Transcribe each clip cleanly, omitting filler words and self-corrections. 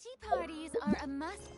tea parties are a must.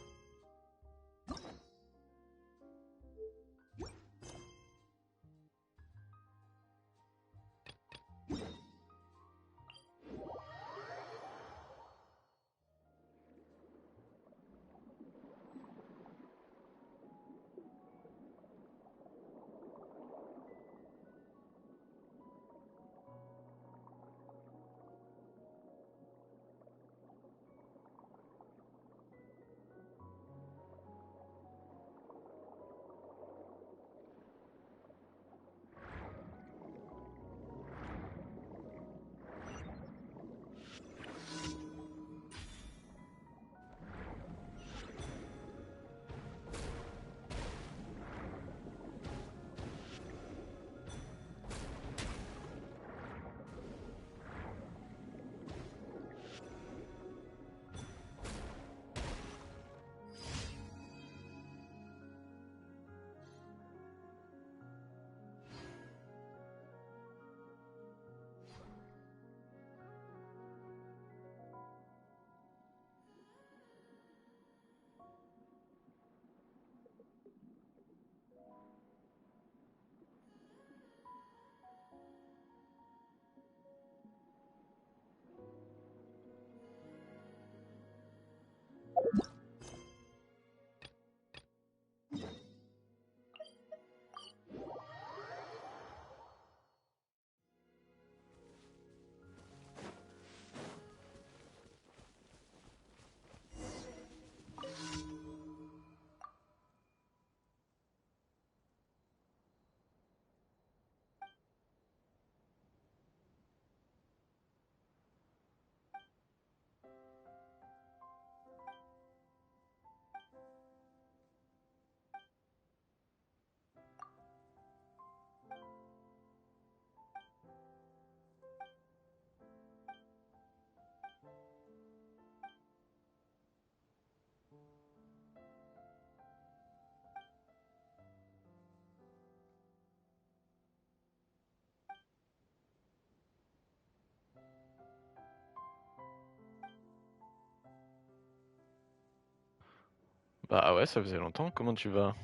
Bah ouais, ça faisait longtemps. Comment tu vas?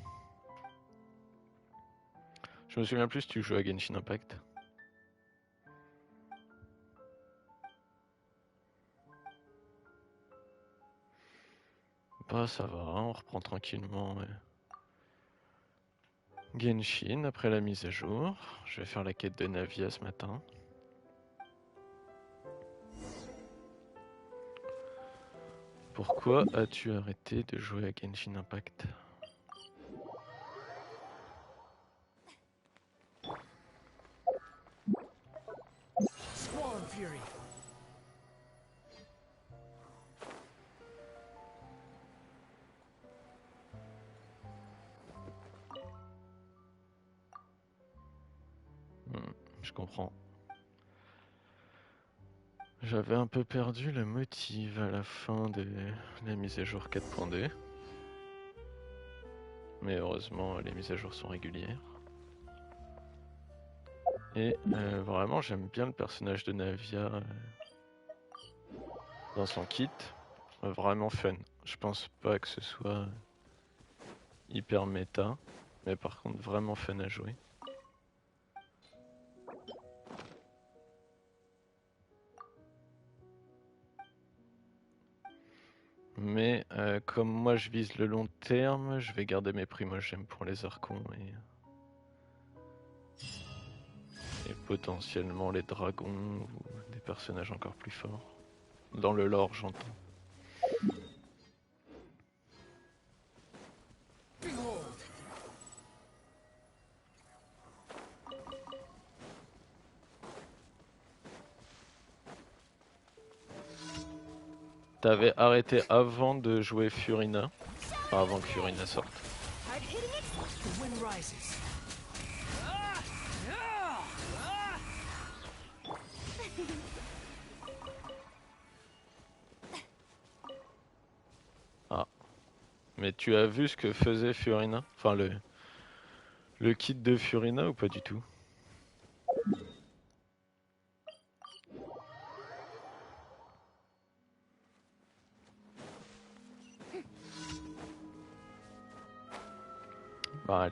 Je me souviens plus si tu joues à Genshin Impact. Bah ça va, on reprend tranquillement. Ouais. Genshin après la mise à jour. Je vais faire la quête de Navia ce matin. Pourquoi as-tu arrêté de jouer à Genshin Impact? Je comprends. J'avais un peu perdu le motif à la fin de la mise à jour 4.2. Mais heureusement, les mises à jour sont régulières. Et vraiment, j'aime bien le personnage de Navia dans son kit. Vraiment fun. Je pense pas que ce soit hyper méta, mais par contre vraiment fun à jouer. Mais comme moi je vise le long terme, je vais garder mes primogèmes pour les archons et potentiellement les dragons ou des personnages encore plus forts. Dans le lore, j'entends. T'avais arrêté avant de jouer Furina, enfin avant que Furina sorte. Ah, mais tu as vu ce que faisait Furina? Enfin le kit de Furina ou pas du tout? Bah,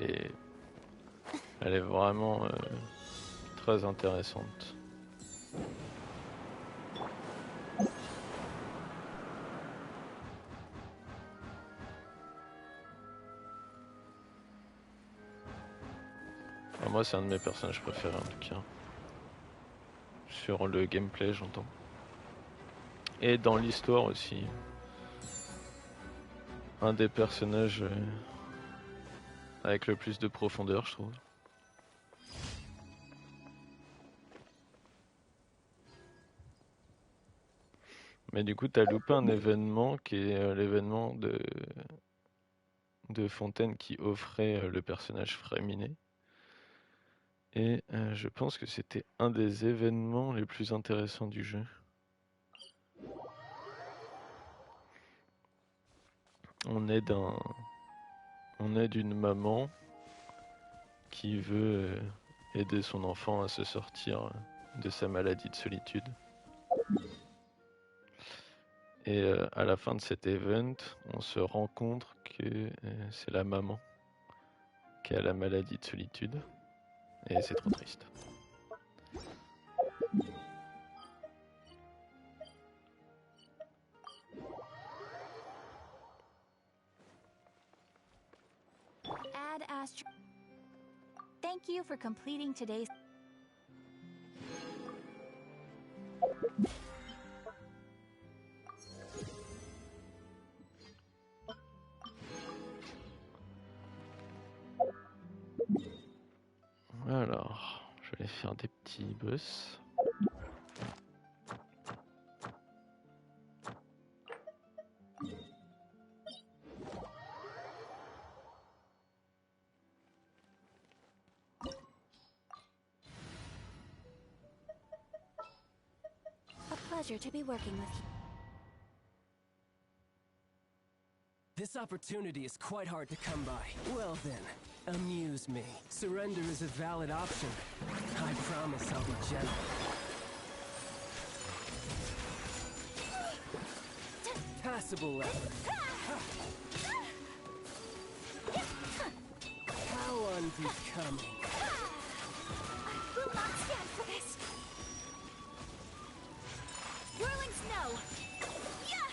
elle est vraiment très intéressante. Enfin, moi, c'est un de mes personnages préférés en tout cas. Sur le gameplay, j'entends. Et dans l'histoire aussi. Un des personnages avec le plus de profondeur, je trouve. Mais du coup, t'as loupé un événement qui est l'événement de Fontaine qui offrait le personnage Fréminet. Et je pense que c'était un des événements les plus intéressants du jeu. On est d'une maman qui veut aider son enfant à se sortir de sa maladie de solitude. Et à la fin de cet event, on se rend compte que c'est la maman qui a la maladie de solitude. Et c'est trop triste. Add Astro. Thank you for completing today's. Alors, je vais faire des petits boss. A pleasure to be working with you. This opportunity is quite hard to come by. Well then, amuse me. Surrender is a valid option. I promise I'll be gentle. Passable effort. How unbecoming. I will not stand for this. Whirling snow. Yeah.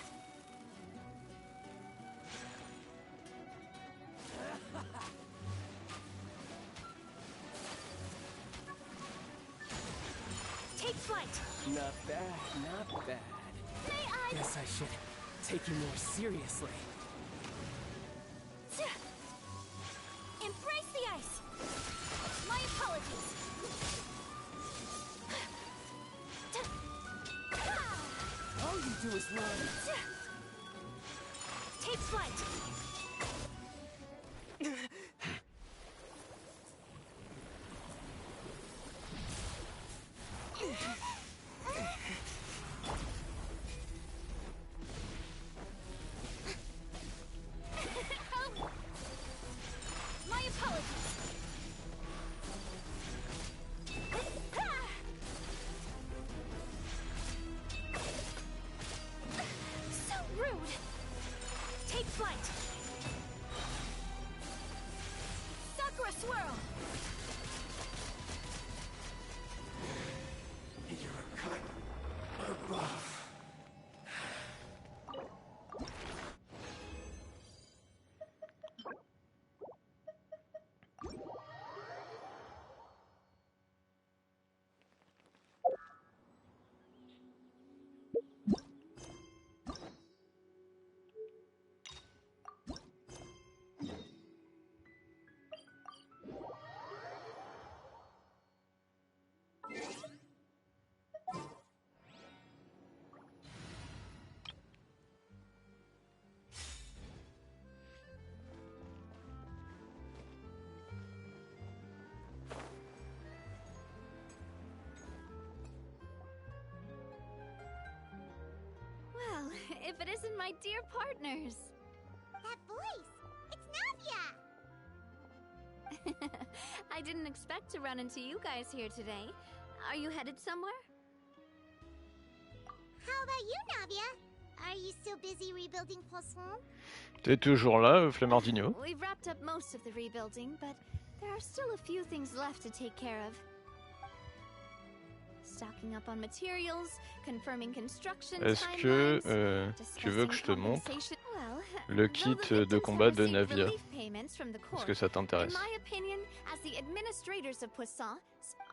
Take flight. Not bad, not bad. May I? Guess I should take you more seriously. Embrace the ice. My apologies. All you do is run. Take flight. My apologies. So rude. Take flight. Sakura swirl. You're a cut above. Well, if it isn't my dear partners. That voice! It's Navia! I didn't expect to run into you guys here today. Are you headed somewhere? How about you, Navia? Are you still busy rebuilding Poisson? T'es toujours là, Flemardinho? We've wrapped up most of the rebuilding, but there are still a few things left to take care of. Stocking up on materials, confirming construction Est-ce que timelines, tu veux que je te montre compensation. Well, le kit though the de victims combat have de received Navia? relief payments from the Est-ce court, que ça in t'intéresse? my opinion, as the administrators of Poisson,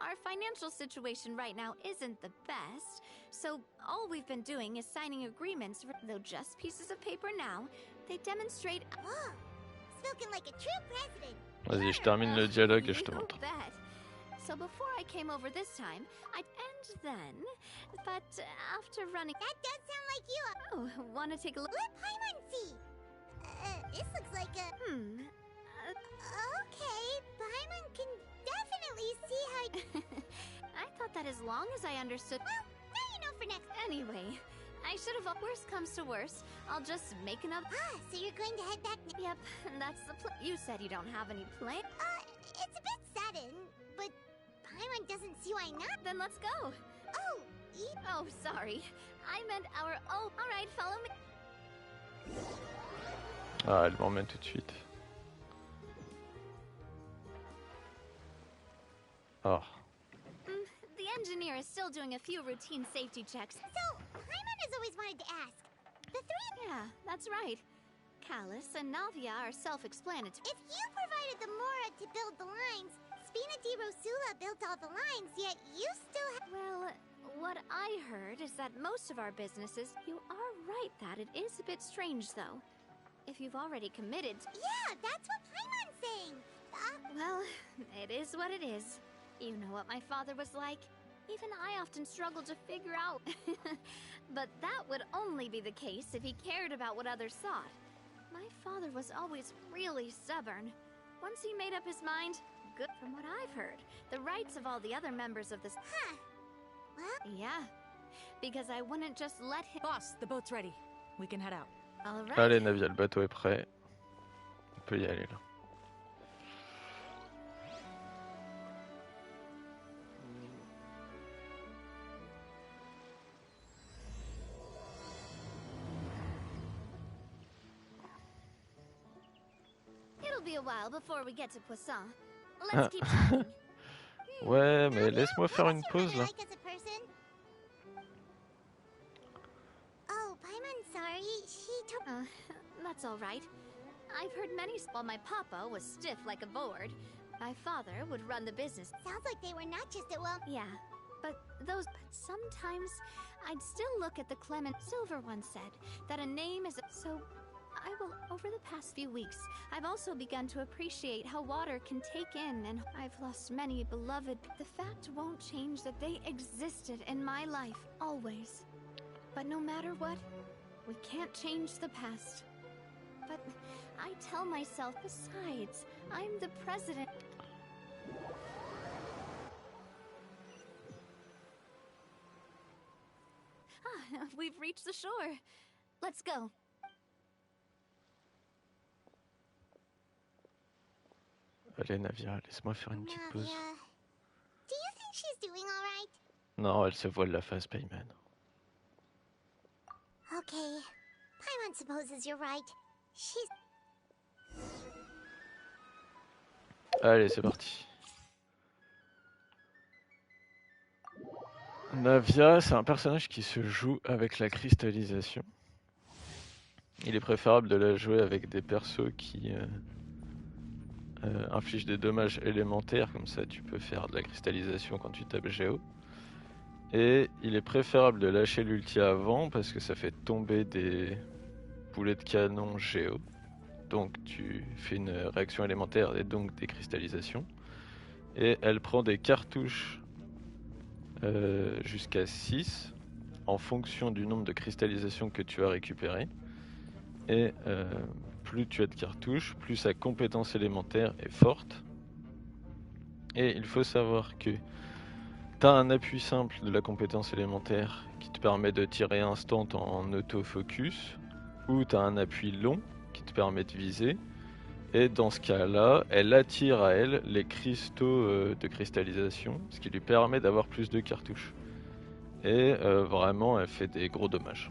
our financial situation right now isn't the best. So all we've been doing is signing agreements, though just pieces of paper now. They demonstrate. Whoa, spoken like a true president. Vas-y, je termine le dialogue et je te You montre. bet. So before I came over this time, and then, but after running. That does sound like you. Oh, want to take a look? Let Paimon see. This looks like a. Okay, Paimon can definitely see how. I thought that as long as I understood. Well, now you know for next. Anyway, I should have. Worst comes to worst, I'll just make another. Ah, so you're going to head back. Yep, that's the plan. You said you don't have any plan. It's a bit sudden, but Paimon doesn't see why not. Then let's go. Oh, Oh, sorry. I meant our. Oh, all right. Follow me. Ah, elle m'emmène tout de suite. Ah, The engineer is still doing a few routine safety checks. so Paimon has always wanted to ask. The three. Yeah, that's right. Callus and Navia are self-explanatory. If you provided the Mora to build the lines, Spina di Rosula built all the lines, yet you still have. Well, what I heard is that most of our businesses. You are right that it is a bit strange, though. If you've already committed. Yeah, that's what Paimon's saying. Well, it is what it is. You know what my father was like. Even I often struggle to figure out. But that would only be the case if he cared about what others thought. My father was always really stubborn. Once he made up his mind, good from what I've heard, the rights of all the other members of this. Huh. Well, Yeah, because I wouldn't just let him. Boss, the boat's ready. We can head out. All right. allez Navia, le bateau est prêt. On peut y aller là. It'll be a while before we get to Poisson. Let's keep talking. Ouais, mais laisse-moi faire what une does your pause mother là. like as a person? Oh, Paimon's sorry. She told. That's all right. I've heard many. While my papa was stiff like a board, my father would run the business. Sounds like they were not just at well. Yeah, but those. But sometimes I'd still look at the Clement. Silver once said that a name is. So I will. Over the past few weeks, I've also begun to appreciate how water can take in, and I've lost many beloved. The fact won't change that they existed in my life always. But no matter what, we can't change the past. But I tell myself, besides, I'm the president. Ah, we've reached the shore. Let's go. Allez Navia, laisse-moi faire une petite pause. Navia. Do you think she's doing all right? Non, elle se voile la face, Payman. Okay. Paimon supposes you're right. She's. Allez, c'est parti. Navia, c'est un personnage qui se joue avec la cristallisation. Il est préférable de la jouer avec des persos qui infligent des dommages élémentaires, comme ça tu peux faire de la cristallisation quand tu tapes Géo. Et il est préférable de lâcher l'ulti avant parce que ça fait tomber des boulets de canon Géo. Donc tu fais une réaction élémentaire et donc des cristallisations. Et elle prend des cartouches jusqu'à 6 en fonction du nombre de cristallisations que tu as récupérées. Et plus tu as de cartouches, plus sa compétence élémentaire est forte. Et il faut savoir que tu as un appui simple de la compétence élémentaire qui te permet de tirer instant en autofocus, ou tu as un appui long qui te permet de viser. Et dans ce cas-là, elle attire à elle les cristaux de cristallisation, ce qui lui permet d'avoir plus de cartouches. Et vraiment, elle fait des gros dommages.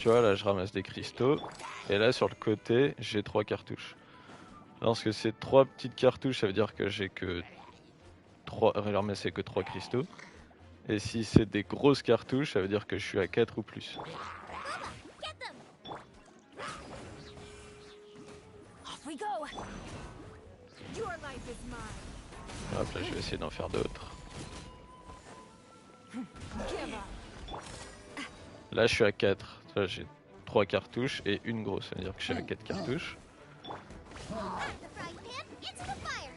tu vois, là je ramasse des cristaux. Et là sur le côté, j'ai 3 cartouches. Lorsque c'est 3 petites cartouches, ça veut dire que j'ai que 3, ramasser que 3 cristaux. Et si c'est des grosses cartouches, ça veut dire que je suis à 4 ou plus. Off we go. Your life is mine. Hop là, je vais essayer d'en faire d'autres. Give up. Là je suis à 4. Là j'ai 3 cartouches et une grosse. Ça veut dire que je suis à 4 cartouches. Add the frying pan into the fire.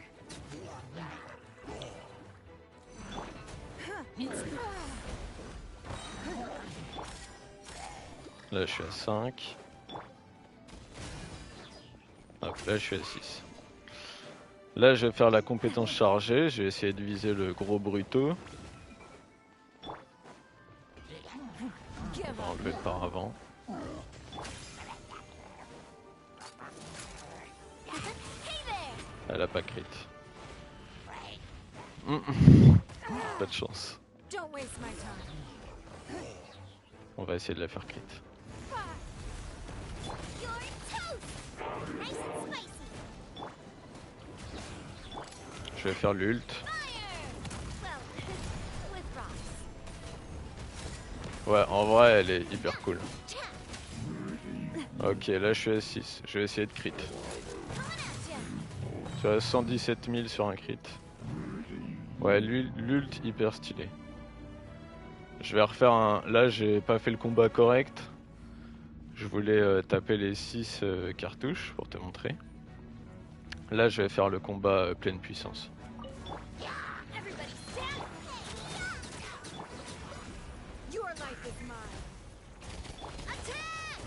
Là je suis à 5. Hop, là je suis à 6. Là je vais faire la compétence chargée. Je vais essayer de viser le gros brutto. On va enlever le paravent. Elle a pas crit. Pas de chance. Don't waste my time. On va essayer de la faire crit. You're toast. Nice and spicy. Je vais faire l'ult. Fire. Well, with rocks. Ouais, en vrai elle est hyper cool. Ok, là je suis à 6. Je vais essayer de crit. Tu as 117 000 sur un crit. Ouais, l'ult hyper stylé. Je vais refaire un... Là j'ai pas fait le combat correct. Je voulais taper les 6 cartouches pour te montrer. Là je vais faire le combat pleine puissance. Everybody stand. Your life is mine. Attack.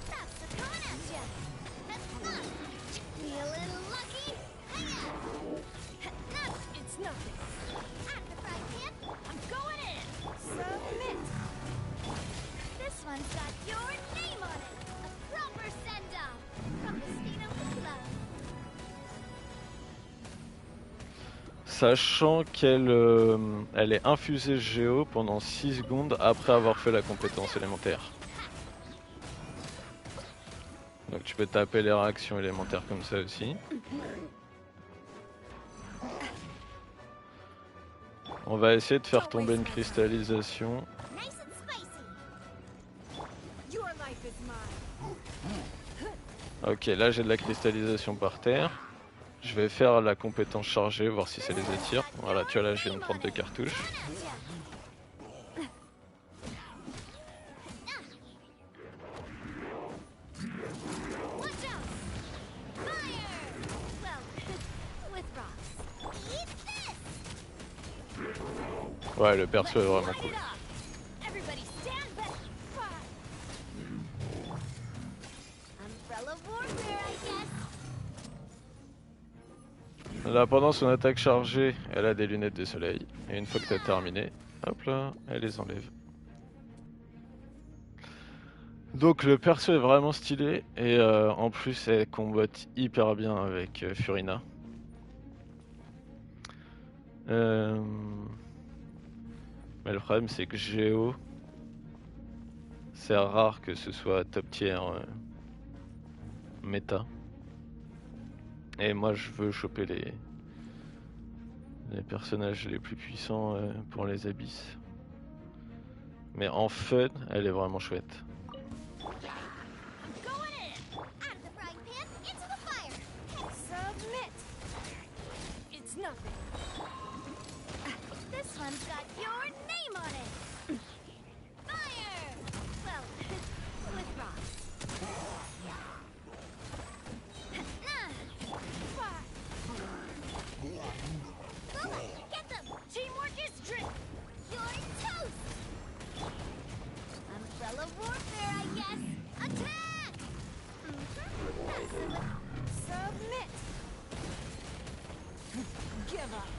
That's the coming at ya. That's fun. Be a little lucky. Hiya. It's nothing. Add the frying pan. I'm going in. Submit. This one's got your name on it. A proper send-off from the Spina with love. Sachant qu'elle elle est infusée géo pendant 6 secondes après avoir fait la compétence élémentaire. Donc tu peux taper les réactions élémentaires comme ça aussi. On va essayer de faire tomber une cristallisation. Nice and spicy. Your life is mine. Ok, là j'ai de la cristallisation par terre. Je vais faire la compétence chargée, voir si ça les attire. Voilà, tu vois là je viens de prendre 2 cartouches. Watch out. Fire. Well, with rocks. Eat this. Ouais, le perso est vraiment Light cool. it up. Everybody stand back. Umbrella warfare, I guess. Là, pendant son attaque chargée, elle a des lunettes de soleil. Et une fois que tu as terminé, hop là, elle les enlève. Donc le perso est vraiment stylé. Et en plus, elle combatte hyper bien avec Furina. Mais le problème, c'est que Géo, c'est rare que ce soit top tier méta. Et moi je veux choper les personnages les plus puissants pour les abysses. Mais en fun, elle est vraiment chouette. Going in. Add the frying pan into the fire. Submit. It's nothing. This one's got your name on it. Fire. Well, with rocks. Get them. Teamwork is trick. You're toast. Umbrella warfare, I guess. Attack. Submit. Give up.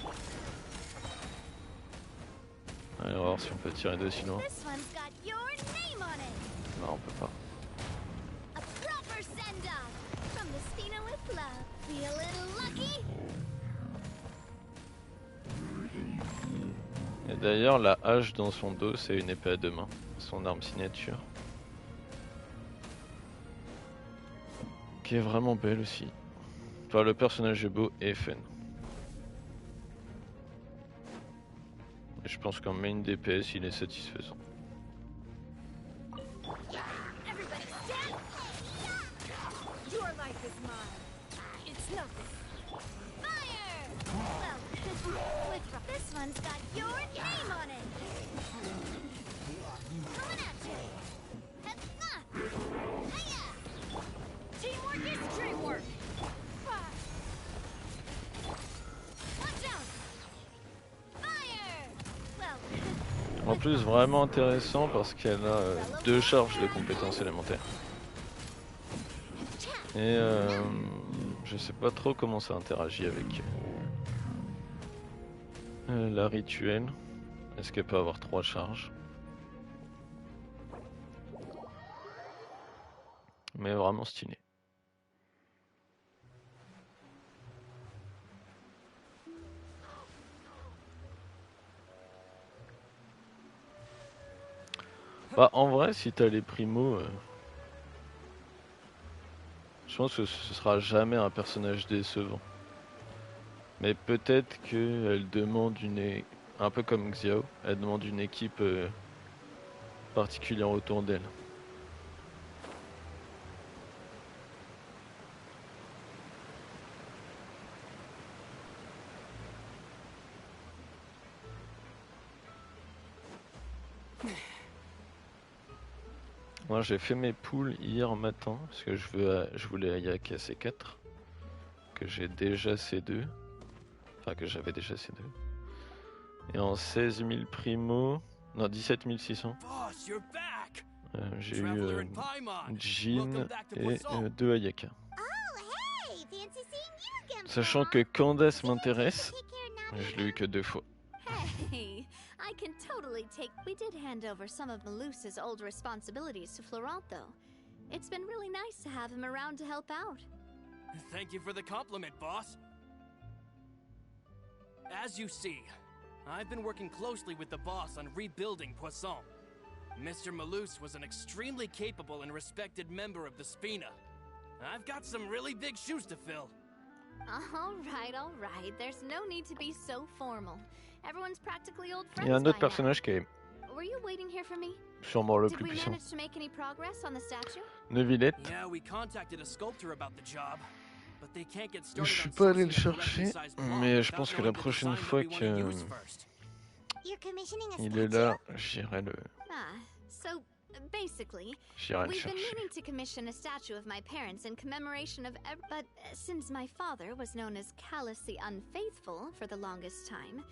Allez, on va voir si on peut tirer dessus, non? This one's got your name on it. Non, on peut pas. A proper send-off from the Spina with love. Be a little lucky. Et d'ailleurs, la hache dans son dos, c'est une épée à 2 mains. Son arme signature. qui est vraiment belle aussi. Enfin, le personnage est beau et fun. Et je pense qu'en main DPS, il est satisfaisant. Everybody stand! Your life is mine. It's nothing. Fire! Well, with this one's got your name on it. Coming at you. Hiya! Teamwork is dreamwork. Watch out! Fire! Well, En plus, vraiment intéressant parce qu'elle a 2 charges de compétences élémentaires. Et je sais pas trop comment ça interagit avec la rituelle. Est-ce qu'elle peut avoir 3 charges? Mais vraiment stylé. Bah en vrai si t'as les primos, je pense que ce sera jamais un personnage décevant. Mais peut-être qu'elle demande un peu comme Xiao, elle demande une équipe particulière autour d'elle. Moi j'ai fait mes poules hier matin parce que je voulais Ayak à C4 que j'ai déjà C2, enfin que j'avais déjà C2 et en 16 000 primo, non 17 600 j'ai eu Jin et 2 Ayaka. Oh, hey! Fancy seeing you again, Sachant Flora. que Candace m'intéresse, Take care of Navia je l'ai eu que 2 fois. hey, I can totally take. We did hand over some of Malus's old responsibilities to Florent, though. It's been really nice to have him around to help out. Thank you for the compliment, boss. As you see, I've been working closely with the boss on rebuilding Poisson. Mr. Malus was an extremely capable and respected member of the Spina. I've got some really big shoes to fill. All right. There's no need to be so formal. Everyone's practically old Il y a un friends autre by now. personnage qui est Were you waiting here for me? sûrement le Did plus we puissant. manage to make any progress on the statue? Neuvillette. Yeah, we contacted a sculptor about the job, but they can't get Je started suis on pas allé le sourcing a correctly chercher, sized block mais je without pense que knowing la the prochaine design that fois we wanna que use first. You're commissioning a il statue? est là, j'irai So basically, le we've been chercher. meaning to commission a statue of my parents in commemoration of but since my father was known as Callus the Unfaithful for the longest time,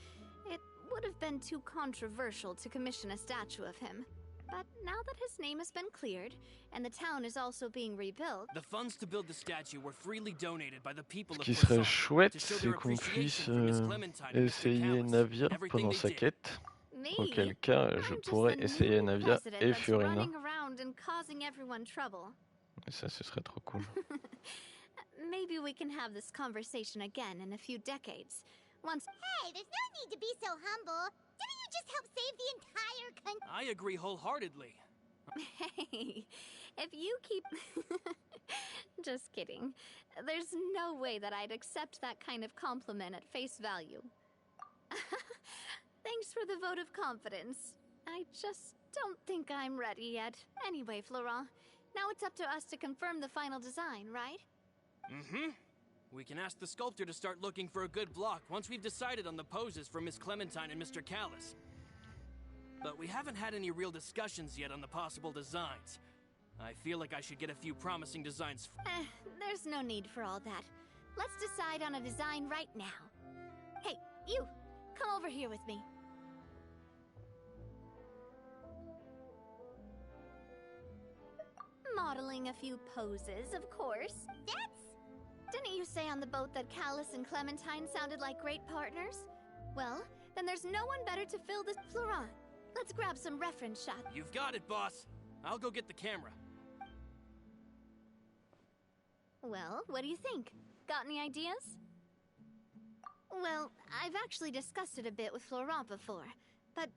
it would have been too controversial to commission a statue of him. But now that his name has been cleared, and the town is also being rebuilt... The funds to build the statue were freely donated by the people Ce of qui serait Poisson chouette, to show c'est their qu'on puisse appreciation for Miss Clementine and Mr. essayer Callis, Navia everything pendant they sa did. quête. Me? Auquel cas, je I'm just pourrais the essayer new Navia president et that's Fiorina. running around and causing everyone trouble. Et ça, ce serait trop cool. Maybe we can have this conversation again in a few decades. Once... Hey, there's no need to be so humble. Didn't you just help save the entire country? I agree wholeheartedly. Hey, if you keep... Just kidding. There's no way that I'd accept that kind of compliment at face value. Thanks for the vote of confidence. I just don't think I'm ready yet. Anyway, Florent, now it's up to us to confirm the final design, right? Mm-hmm. We can ask the sculptor to start looking for a good block once we've decided on the poses for Miss Clementine and Mr. Callis. But we haven't had any real discussions yet on the possible designs. I feel like I should get a few promising designs. There's no need for all that. Let's decide on a design right now. Hey, you! Come over here with me. Modeling a few poses, of course. Didn't you say on the boat that Callus and Clementine sounded like great partners? Well, then there's no one better to fill this... Florent, let's grab some reference shots. You've got it, boss. I'll go get the camera. Well, what do you think? Got any ideas? Well, I've actually discussed it a bit with Florent before, but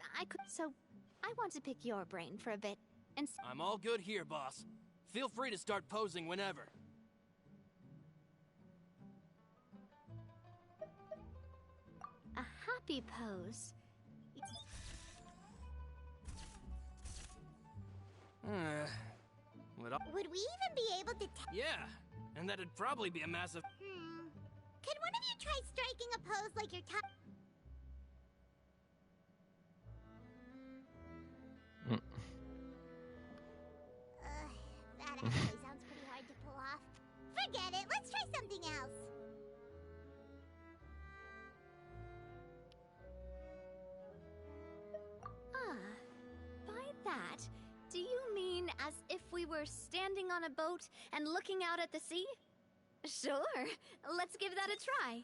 so I want to pick your brain for a bit, and... I'm all good here, boss. Feel free to start posing whenever. a happy pose. Would we even be able to Yeah, and that'd probably be a massive... Could one of you try striking a pose like you're that actually sounds pretty hard to pull off. Forget it, let's try something else. By that, do you mean as if we were standing on a boat and looking out at the sea? Sure, let's give that a try.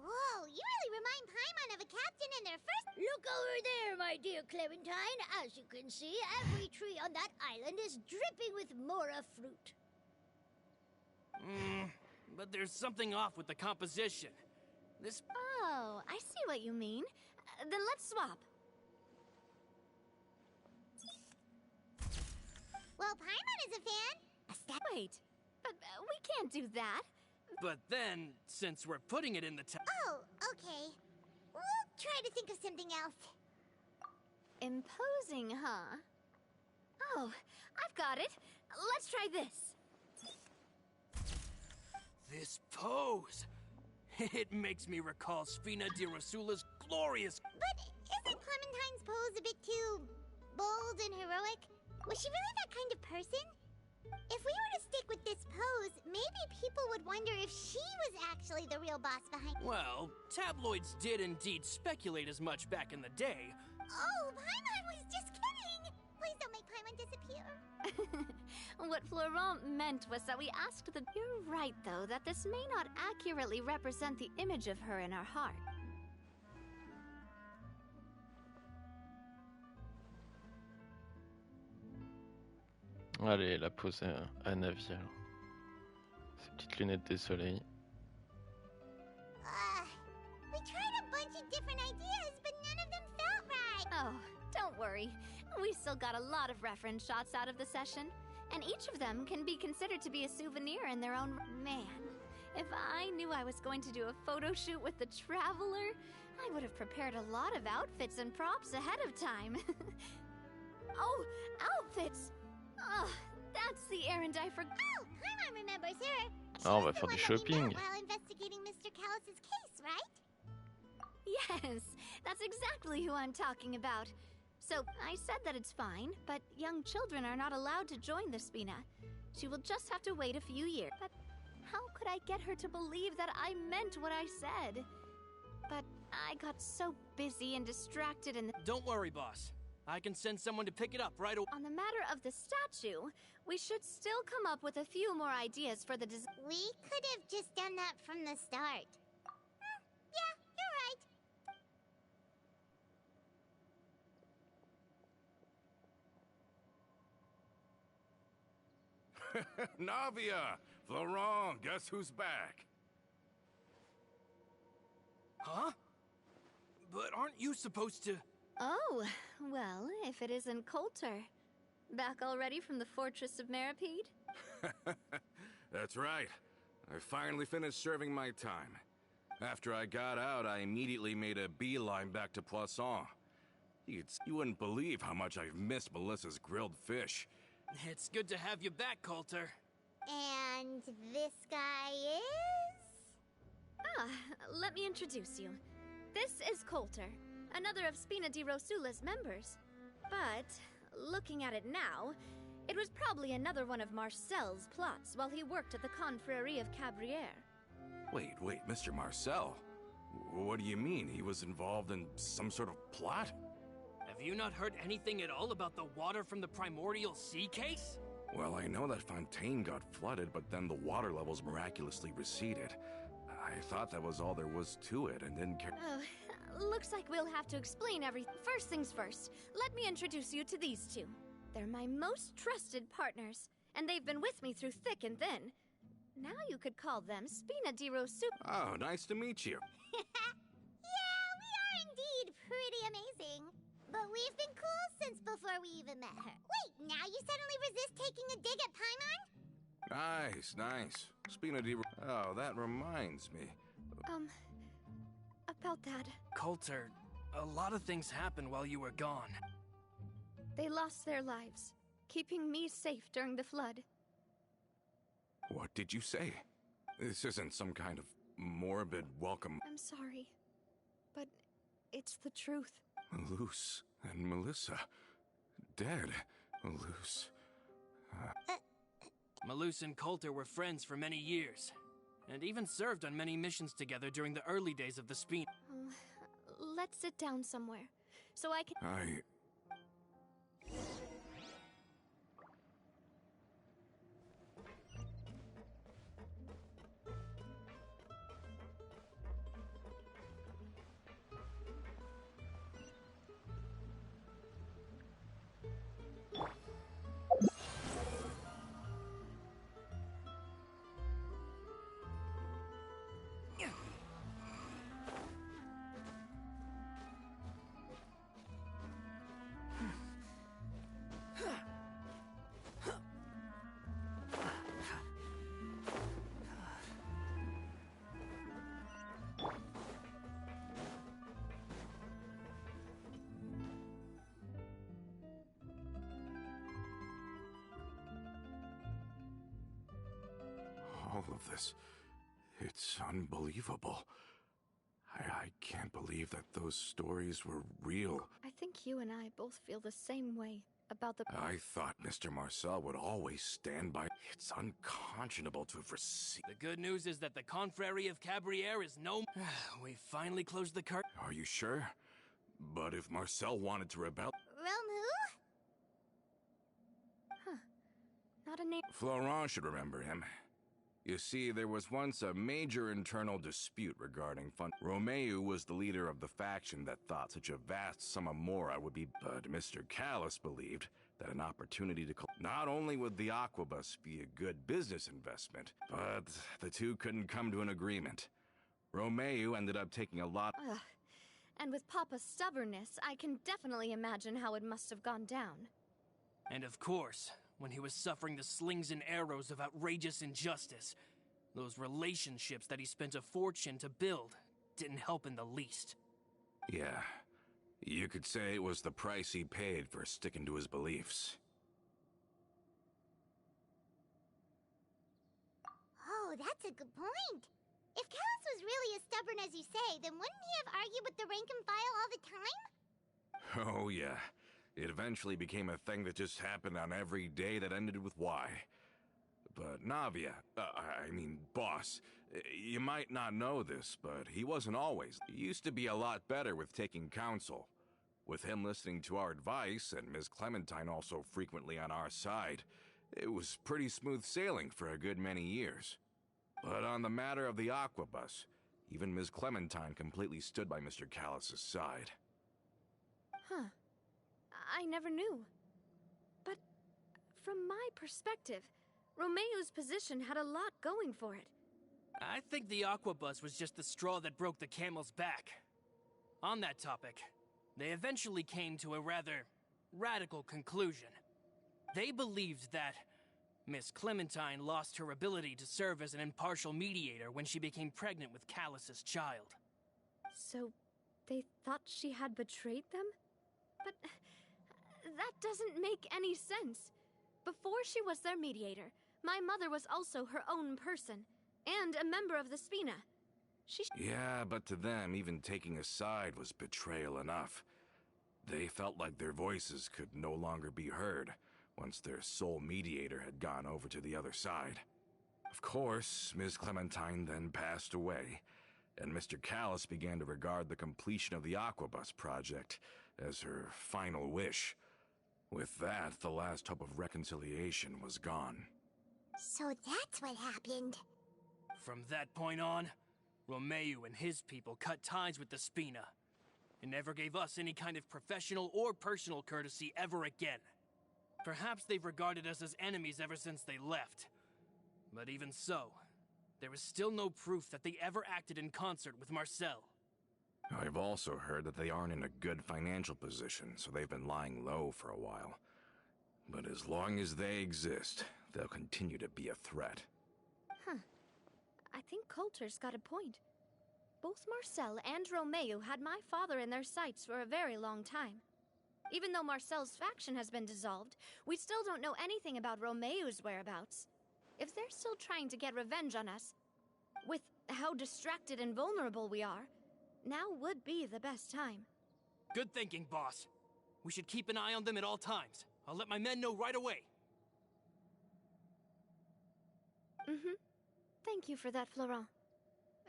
Whoa, you really remind Paimon of a captain in their first... Look over there, my dear Clementine. As you can see, every tree on that island is dripping with mora fruit. But there's something off with the composition. This... Oh, I see what you mean. Then let's swap. Well, Paimon is a fan. Wait, but we can't do that. But then, since we're putting it in the Oh, okay. We'll try to think of something else. Imposing, huh? Oh, I've got it. Let's try this. This pose! It makes me recall Spina di Rosula's glorious... But isn't Clementine's pose a bit too bold and heroic? Was she really that kind of person? If we were to stick with this pose, maybe people would wonder if she was actually the real boss behind... Well, tabloids did indeed speculate as much back in the day. Oh, Paimon was just kidding! Please don't make Paimon disappear. What Florent meant was that we asked the... You're right, though, that this may not accurately represent the image of her in our heart. Allez, la pose à Navia. Ses petites lunettes de soleil. We tried a bunch of different ideas, but none of them felt right. Oh, don't worry. We still got a lot of reference shots out of the session, and each of them can be considered to be a souvenir in their own... Man, if I knew I was going to do a photo shoot with the Traveler, I would have prepared a lot of outfits and props ahead of time. Oh, outfits! Oh, that's the errand I forgot. Oh, Paimon remembers her. Ah, on va She's faire the du one that we shopping. met while investigating Mr. Callus's case, right? Yes, that's exactly who I'm talking about. So, I said that it's fine, but young children are not allowed to join the Spina. She will just have to wait a few years. But how could I get her to believe that I meant what I said? But I got so busy and distracted in the... Don't worry, boss. I can send someone to pick it up right away. On the matter of the statue, we should still come up with a few more ideas for the design. We could have just done that from the start. Yeah, you're right. Navia! Florent, guess who's back? Huh? But aren't you supposed to... Oh, well, if it isn't Coulter. Back already from the Fortress of Meripede? That's right. I finally finished serving my time. After I got out, I immediately made a beeline back to Poisson. You wouldn't believe how much I've missed Melissa's grilled fish. It's good to have you back, Coulter. And this guy is... Ah, let me introduce you. This is Coulter, another of Spina di Rosula's members. But, looking at it now, it was probably another one of Marcel's plots while he worked at the Confrérie of Cabrières. Wait, Mr. Marcel? What do you mean? He was involved in some sort of plot? Have you not heard anything at all about the water from the primordial sea case? Well, I know that Fontaine got flooded, but then the water levels miraculously receded. I thought that was all there was to it and didn't care. Oh, looks like we'll have to explain everything. First things first, let me introduce you to these two. They're my most trusted partners, and they've been with me through thick and thin. Now you could call them Spina di Rosula. Oh, nice to meet you. Yeah, we are indeed pretty amazing. But we've been cool since before we even met her. Wait, now you suddenly resist taking a dig at Paimon? Nice. Spina di... Oh, that reminds me. about that. Coulter, a lot of things happened while you were gone. They lost their lives, keeping me safe during the flood. What did you say? This isn't some kind of morbid welcome. I'm sorry, but it's the truth. Luce and Melissa. Dead. Luce. Malus and Coulter were friends for many years, and even served on many missions together during the early days of the Spina. Let's sit down somewhere, so I can... All of this. It's unbelievable. I can't believe that those stories were real. I think you and I both feel the same way about the... I thought Mr. Marcel would always stand by. It's unconscionable to have received. The good news is that the Confrérie of Cabriere is no... We finally closed the curtain. Are you sure? But if Marcel wanted to rebel... Realm who? Huh. Not a name... Florent should remember him. You see, there was once a major internal dispute regarding fund. Romeu was the leader of the faction that thought such a vast sum of mora would be... But Mr. Callis believed that an opportunity to... Not only would the Aquabus be a good business investment, but the two couldn't come to an agreement. Romeu ended up taking a lot... Ugh. And with Papa's stubbornness, I can definitely imagine how it must have gone down. And of course, when he was suffering the slings and arrows of outrageous injustice, those relationships that he spent a fortune to build didn't help in the least. Yeah, you could say it was the price he paid for sticking to his beliefs. Oh, that's a good point. If Callis was really as stubborn as you say, then wouldn't he have argued with the rank and file all the time? Oh yeah, it eventually became a thing that just happened on every day that ended with Y. But Navia, boss, you might not know this, but he wasn't always. He used to be a lot better with taking counsel. With him listening to our advice, and Ms. Clementine also frequently on our side, it was pretty smooth sailing for a good many years. But on the matter of the Aquabus, even Ms. Clementine completely stood by Mr. Callis' side. Huh. I never knew. But from my perspective, Romeu's position had a lot going for it. I think the Aquabus was just the straw that broke the camel's back. On that topic, they eventually came to a rather radical conclusion. They believed that Miss Clementine lost her ability to serve as an impartial mediator when she became pregnant with Callus's child. So, they thought she had betrayed them? But that doesn't make any sense. Before she was their mediator, my mother was also her own person, and a member of the Spina. Yeah, but to them, even taking a side was betrayal enough. They felt like their voices could no longer be heard once their sole mediator had gone over to the other side. Of course, Ms. Clementine then passed away, and Mr. Callis began to regard the completion of the Aquabus project as her final wish. With that, the last hope of reconciliation was gone. So that's what happened. From that point on, Romeu and his people cut ties with the Spina, and never gave us any kind of professional or personal courtesy ever again. Perhaps they've regarded us as enemies ever since they left. But even so, there is still no proof that they ever acted in concert with Marcel. I've also heard that they aren't in a good financial position, so they've been lying low for a while. But as long as they exist, they'll continue to be a threat. Huh. I think Coulter's got a point. Both Marcel and Romeo had my father in their sights for a very long time. Even though Marcel's faction has been dissolved, we still don't know anything about Romeo's whereabouts. If they're still trying to get revenge on us, with how distracted and vulnerable we are, now would be the best time. Good thinking, boss. We should keep an eye on them at all times. I'll let my men know right away. Thank you for that, Florent.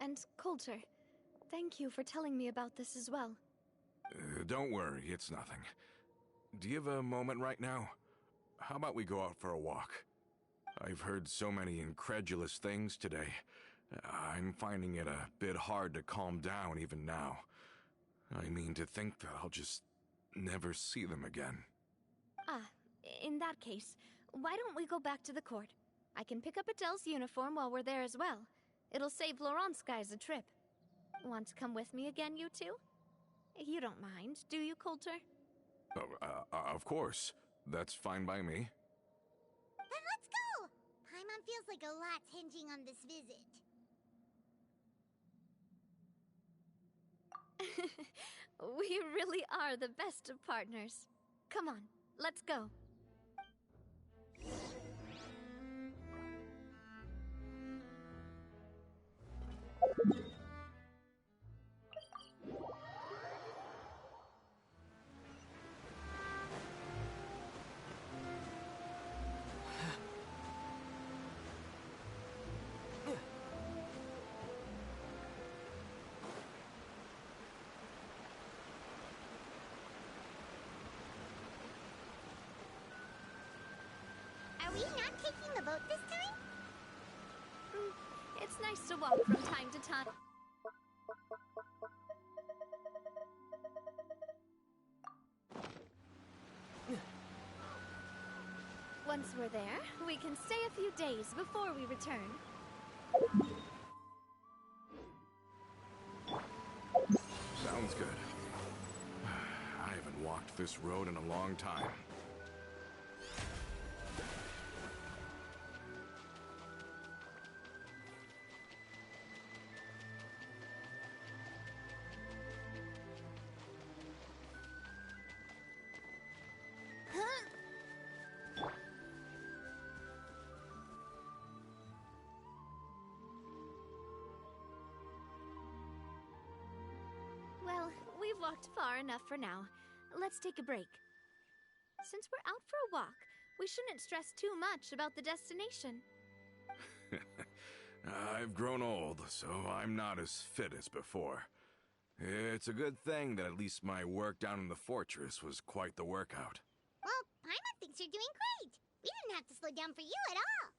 And Coulter, thank you for telling me about this as well. Don't worry, it's nothing. Do you have a moment right now? How about we go out for a walk? I've heard so many incredulous things today. I'm finding it a bit hard to calm down even now. I mean, to think that I'll just never see them again. In that case, why don't we go back to the court? I can pick up Adele's uniform while we're there as well. It'll save Laurent's guys a trip. Want to come with me again, you two? You don't mind, do you, Coulter? Of course. That's fine by me. Then let's go! Paimon feels like a lot's hinging on this visit. We really are the best of partners. Come on, let's go. Are we not taking the boat this time? It's nice to walk from time to time. Once we're there, we can stay a few days before we return. Sounds good. I haven't walked this road in a long time. Well, we've walked far enough for now. Let's take a break. Since we're out for a walk, we shouldn't stress too much about the destination. I've grown old, so I'm not as fit as before. It's a good thing that at least my work down in the fortress was quite the workout. Well, Paimon thinks you're doing great. We didn't have to slow down for you at all.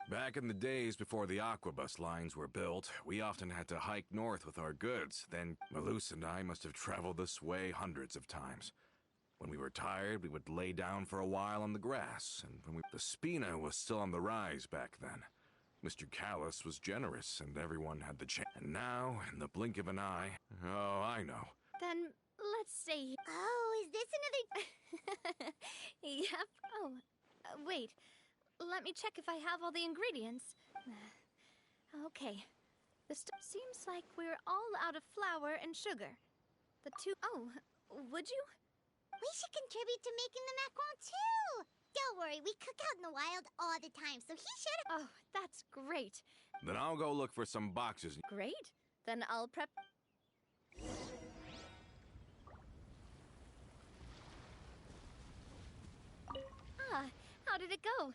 Back in the days before the aquabus lines were built, we often had to hike north with our goods. Then Malus and I must have traveled this way hundreds of times. When we were tired, we would lay down for a while on the grass, and the Spina was still on the rise back then. Mr. Callis was generous, and everyone had the chance. And now, in the blink of an eye, oh, I know. Then let's stay. Oh, is this another... Yep. Oh, wait. Let me check if I have all the ingredients. Okay. Seems like we're all out of flour and sugar. Oh, would you? We should contribute to making the macaron too! Don't worry, we cook out in the wild all the time, so he should... Oh, that's great. Then I'll go look for some boxes. Great. Then I'll prep... How did it go?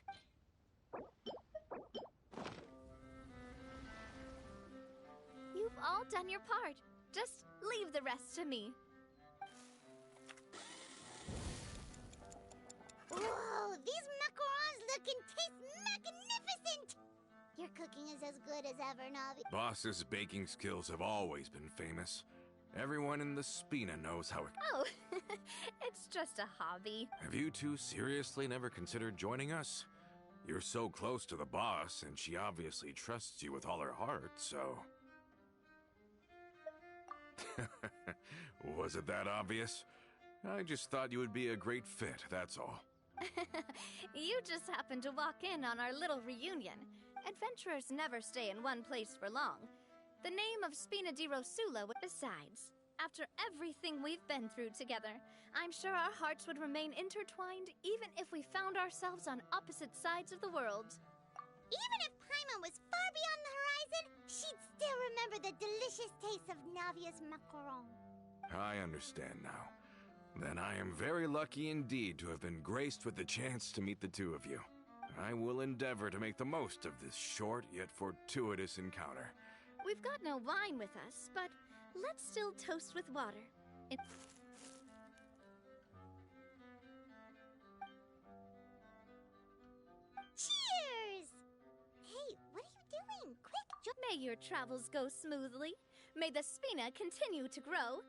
You've all done your part. Just leave the rest to me. Whoa, these macarons look and taste magnificent! Your cooking is as good as ever, Navia. Boss's baking skills have always been famous. Everyone in the Spina knows how it... Oh, it's just a hobby. Have you two seriously never considered joining us? You're so close to the boss, and she obviously trusts you with all her heart, so... Was it that obvious? I just thought you would be a great fit, that's all. You just happened to walk in on our little reunion. Adventurers never stay in one place for long. The name of Spina di Rosula. Besides, after everything we've been through together, I'm sure our hearts would remain intertwined even if we found ourselves on opposite sides of the world. Even if Paimon was far beyond the horizon, she'd still remember the delicious taste of Navia's macaron. I understand now. Then I am very lucky indeed to have been graced with the chance to meet the two of you. I will endeavor to make the most of this short yet fortuitous encounter. We've got no wine with us, but let's still toast with water. Cheers! Hey, what are you doing? Quick, May your travels go smoothly. May the Spina continue to grow.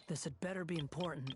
This had better be important.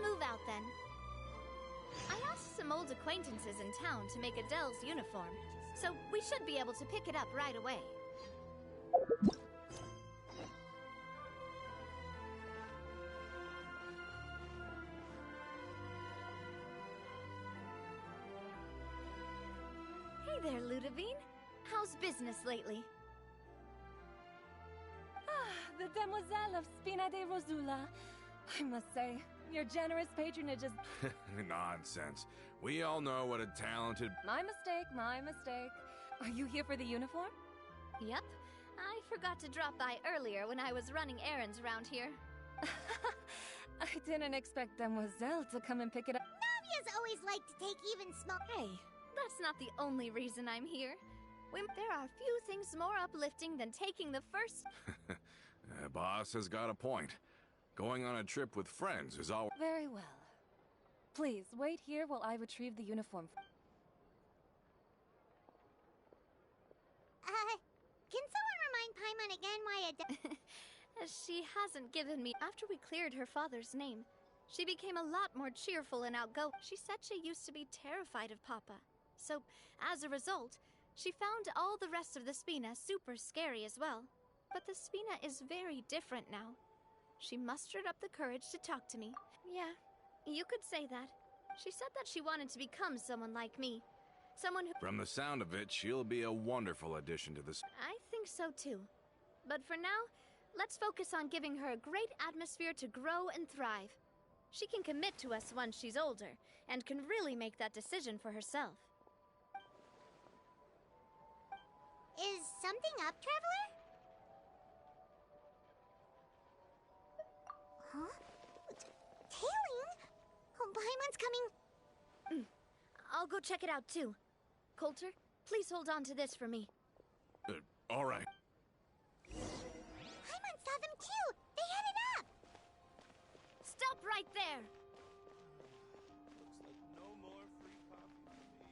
move out then. I asked some old acquaintances in town to make Adele's uniform, so we should be able to pick it up right away. Hey there, Ludovine. How's business lately? The Demoiselle of Spina de Rosula. I must say, your generous patronage is... Nonsense. We all know what a talented... My mistake, my mistake. Are you here for the uniform? Yep. I forgot to drop by earlier when I was running errands around here. I didn't expect Demoiselle to come and pick it up. Navia's always liked to take even small... Hey, that's not the only reason I'm here. There are few things more uplifting than taking the first... Boss has got a point. Going on a trip with friends is all... Very well. Please, wait here while I retrieve the uniform. Can someone remind Paimon again why She hasn't given me... After we cleared her father's name, she became a lot more cheerful and outgoing. She said she used to be terrified of Papa. So, as a result, she found all the rest of the Spina super scary as well. But the Spina is very different now. She mustered up the courage to talk to me. Yeah, you could say that. She said that she wanted to become someone like me. Someone who... From the sound of it, she'll be a wonderful addition to this. I think so too. But for now, let's focus on giving her a great atmosphere to grow and thrive. She can commit to us once she's older, and can really make that decision for herself. Is something up, Traveler? Huh? Tailing? Oh, Paimon's coming. I'll go check it out too. Coulter, please hold on to this for me. All right. Paimon saw them too! They headed up! Stop right there! Looks like no more free coffee for me.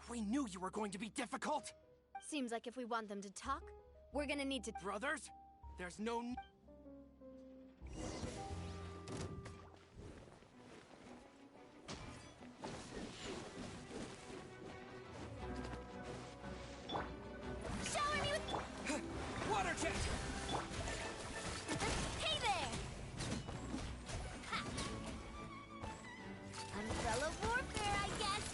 We knew you were going to be difficult! Seems like if we want them to talk, we're gonna need to... Brothers? There's no... Shower me with... Water jet! Hey there! Ha! Umbrella warfare, I guess!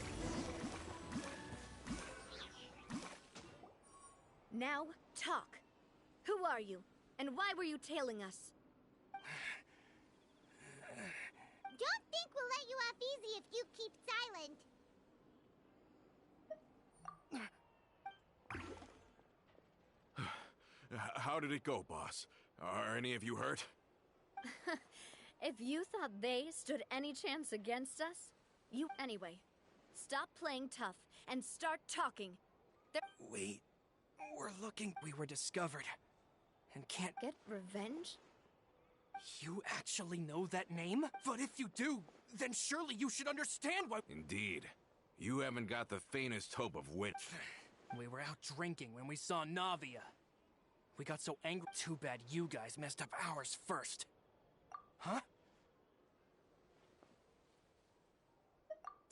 Now, talk. Who are you? And why were you tailing us? Don't think we'll let you off easy if you keep silent. How did it go, boss? Are any of you hurt? If you thought they stood any chance against us, you... Anyway, stop playing tough and start talking. We're looking... We were discovered. And can't... Get revenge? You actually know that name? But if you do, then surely you should understand why... Indeed. You haven't got the faintest hope of wit. We were out drinking when we saw Navia. We got so angry. Too bad you guys messed up ours first. Huh?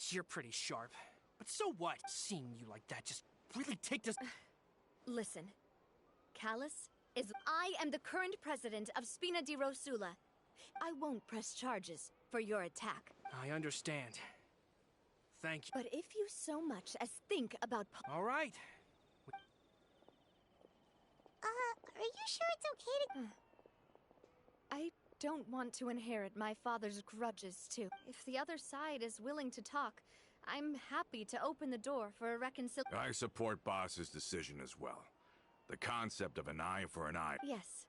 You're pretty sharp. But so what? Seeing you like that just really take this... Listen. Callus is... I am the current president of Spina di Rosula. I won't press charges for your attack. I understand. Thank you. But if you so much as think about... All right. Are you sure it's okay to... I don't want to inherit my father's grudges, too. If the other side is willing to talk, I'm happy to open the door for a reconciliation. I support Boss's decision as well. The concept of an eye for an eye. Yes.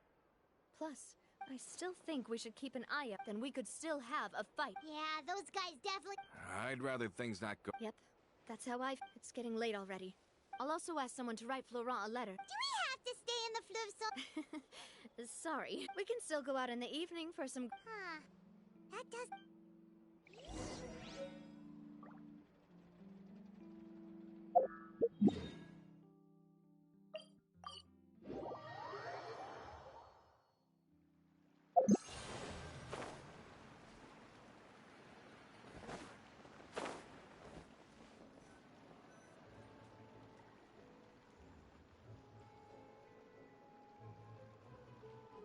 Plus, I still think we should keep an eye up, then we could still have a fight. Yeah, those guys definitely... I'd rather things not go... Yep. That's how I... It's getting late already. I'll also ask someone to write Florent a letter. Do we have to stay in the fleuve so... Sorry. We can still go out in the evening for some... Huh. That does...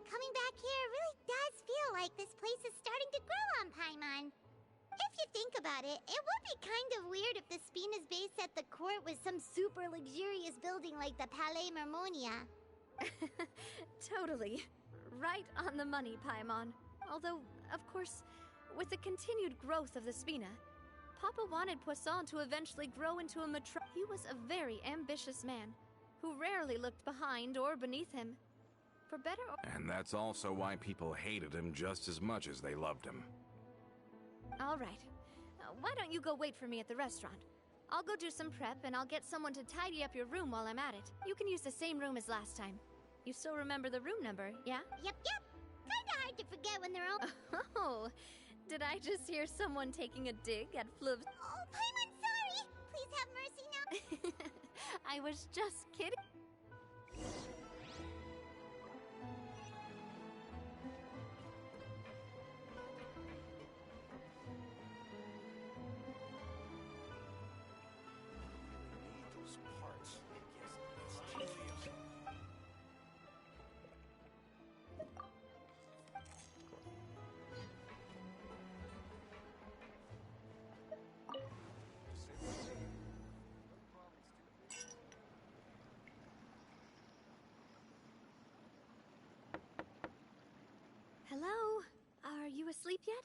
Coming back here really does feel like this place is starting to grow on Paimon. If you think about it, it would be kind of weird if the Spina's base at the court was some super luxurious building like the Palais Mermonia. Totally. Right on the money, Paimon. Although, of course, with the continued growth of the Spina, Papa wanted Poisson to eventually grow into a He was a very ambitious man, who rarely looked behind or beneath him. For better or... And that's also why people hated him just as much as they loved him. All right. Why don't you go wait for me at the restaurant? I'll go do some prep, and I'll get someone to tidy up your room while I'm at it. You can use the same room as last time. You still remember the room number, yeah? Yep. Kinda hard to forget when they're all... Oh, did I just hear someone taking a dig at Fluv's... Oh, Paimon, sorry! Please have mercy now. I was just kidding. Those parts. Yes, it's tedious. Hello? Are you asleep yet?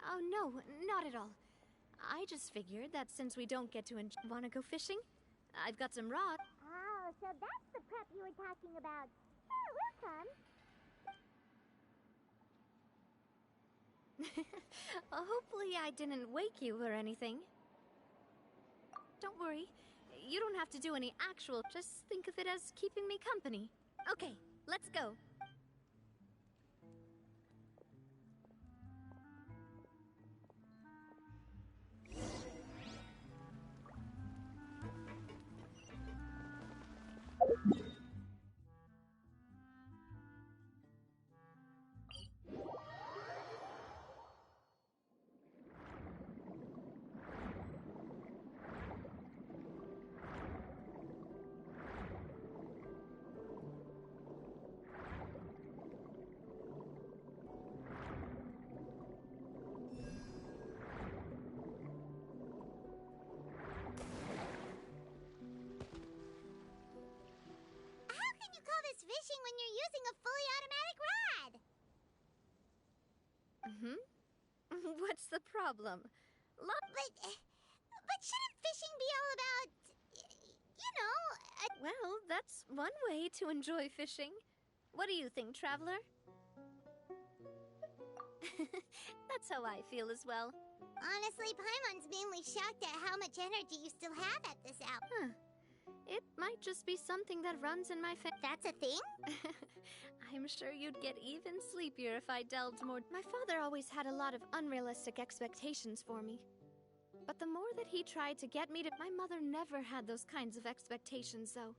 Oh, no, not at all. I just figured that since we don't get to wanna go fishing? I've got some rod. Oh, so that's the prep you were talking about. Sure, we'll come. Hopefully I didn't wake you or anything. Don't worry. You don't have to do any actual... Just think of it as keeping me company. Okay, let's go. Fishing when you're using a fully automatic rod. What's the problem? But shouldn't fishing be all about, you know... Well, that's one way to enjoy fishing. What do you think, Traveler? That's how I feel as well. Honestly, Paimon's mainly shocked at how much energy you still have at this hour. Huh. It might just be something that runs in my That's a thing? I'm sure you'd get even sleepier if I delved more. My father always had a lot of unrealistic expectations for me. But the more that he tried to get me to... My mother never had those kinds of expectations, though.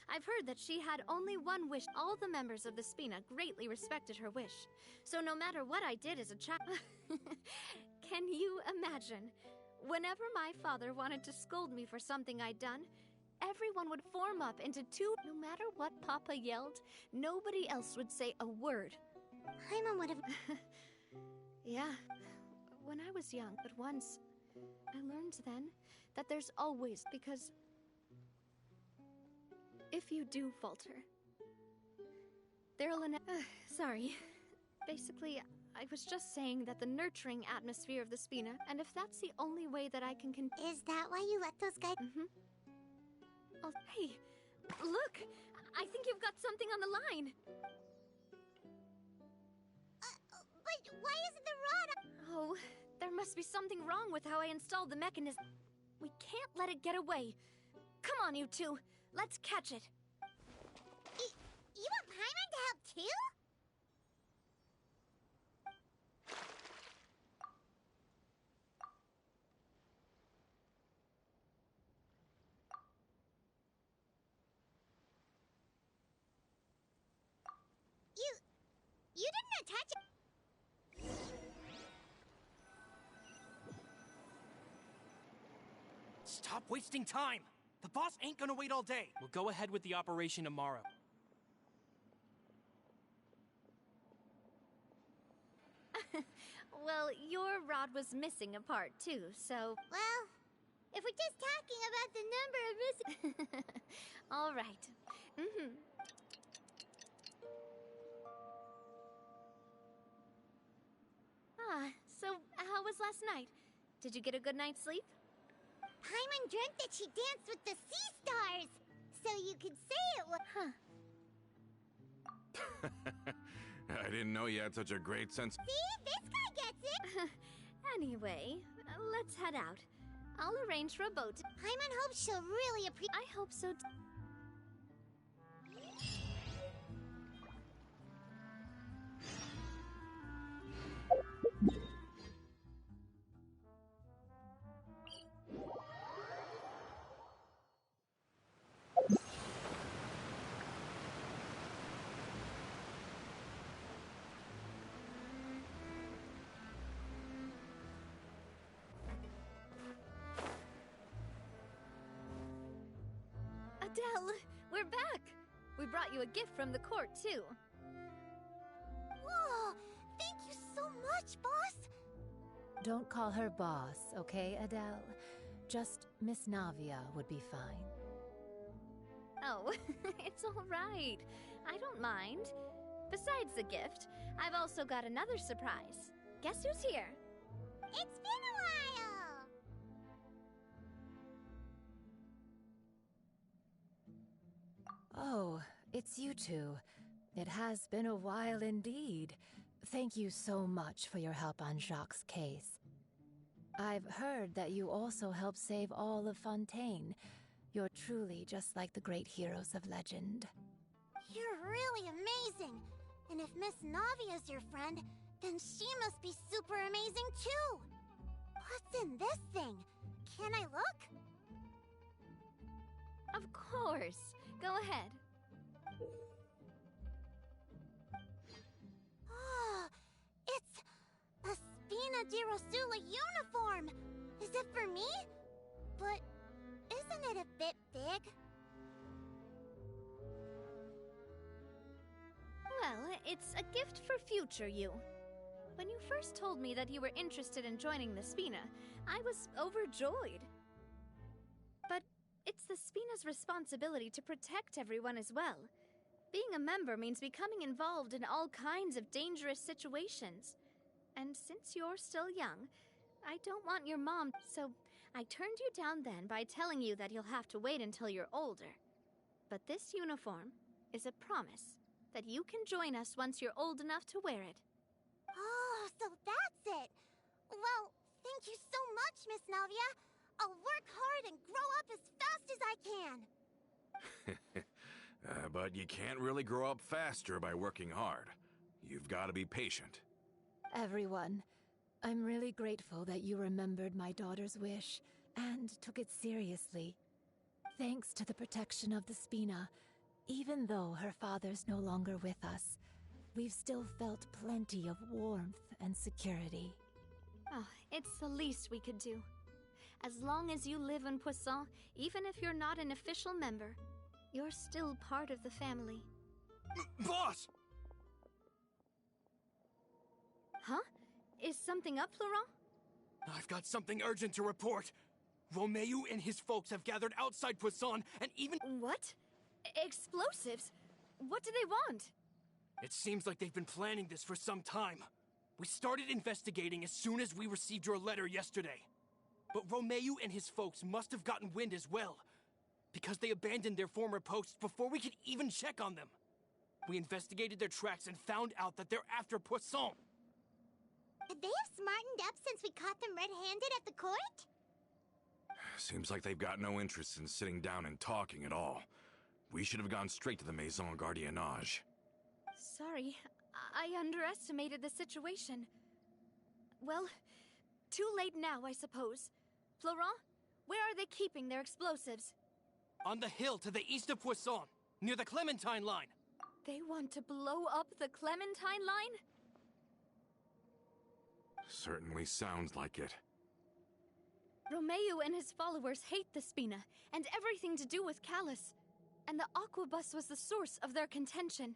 I've heard that she had only one wish. All the members of the Spina greatly respected her wish. So no matter what I did as a child... Can you imagine? Whenever my father wanted to scold me for something I'd done, everyone would form up into two. No matter what Papa yelled, nobody else would say a word. Paimon would have... Yeah, when I was young, but once, I learned then that there's always... Because if you do falter, there'll... Sorry. Basically, I was just saying that the nurturing atmosphere of the Spina, and if that's the only way that I can Is that why you let those guys... Oh, hey, look! I think you've got something on the line! But why isn't the rod... Oh, there must be something wrong with how I installed the mechanism. We can't let it get away. Come on, you two. Let's catch it. You want Paimon to help too? You didn't attach it. Stop wasting time! The boss ain't gonna wait all day. We'll go ahead with the operation tomorrow. Well, your rod was missing a part too, so... Well, if we're just talking about the number of missing... All right. So how was last night? Did you get a good night's sleep? Paimon dreamt that she danced with the sea stars, so you could say it was... I didn't know you had such a great sense. See? This guy gets it! Anyway, let's head out. I'll arrange for a boat. Paimon hopes she'll really appreciate... I hope so too. Adele, we're back! We brought you a gift from the court, too. Whoa! Thank you so much, boss! Don't call her boss, okay, Adele? Just Miss Navia would be fine. Oh, it's all right. I don't mind. Besides the gift, I've also got another surprise. Guess who's here? It's been a while! Oh, it's you two. It has been a while indeed. Thank you so much for your help on Jacques' case. I've heard that you also helped save all of Fontaine. You're truly just like the great heroes of legend. You're really amazing! And if Miss Navia's your friend, then she must be super amazing too! What's in this thing? Can I look? Of course. Go ahead. Oh, it's a Spina di Rosula uniform! Is it for me? But isn't it a bit big? Well, it's a gift for future you. When you first told me that you were interested in joining the Spina, I was overjoyed. But it's the Spina's responsibility to protect everyone as well. Being a member means becoming involved in all kinds of dangerous situations. And since you're still young, I don't want your mom, so I turned you down then by telling you that you'll have to wait until you're older. But this uniform is a promise that you can join us once you're old enough to wear it. Oh, so that's it! Well, thank you so much, Miss Navia! I'll work hard and grow up as fast as I can! But you can't really grow up faster by working hard. You've got to be patient. Everyone, I'm really grateful that you remembered my daughter's wish and took it seriously. Thanks to the protection of the Spina, even though her father's no longer with us, we've still felt plenty of warmth and security. Oh, it's the least we could do. As long as you live in Poisson, even if you're not an official member, you're still part of the family. Boss! Huh? Is something up, Florent? I've got something urgent to report. Romeu and his folks have gathered outside Poisson and even... What? Explosives? What do they want? It seems like they've been planning this for some time. We started investigating as soon as we received your letter yesterday. But Romeu and his folks must have gotten wind as well, because they abandoned their former posts before we could even check on them. We investigated their tracks and found out that they're after Poisson. Could they have smartened up since we caught them red-handed at the court? Seems like they've got no interest in sitting down and talking at all. We should have gone straight to the Maison Gardiennage. Sorry, I underestimated the situation. Well, too late now, I suppose. Florent, where are they keeping their explosives? On the hill to the east of Poisson, near the Clementine line. They want to blow up the Clementine line? Certainly sounds like it. Romeo and his followers hate the Spina, and everything to do with Callus. And the Aquabus was the source of their contention.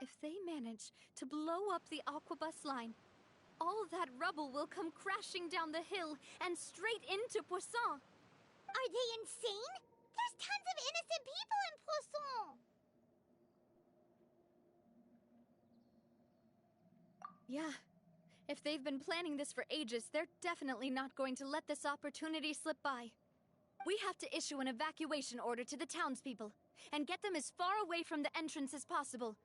If they manage to blow up the Aquabus line, all that rubble will come crashing down the hill and straight into Poisson. Are they insane? There's tons of innocent people in Poisson! Yeah. If they've been planning this for ages, they're definitely not going to let this opportunity slip by. We have to issue an evacuation order to the townspeople, and get them as far away from the entrance as possible.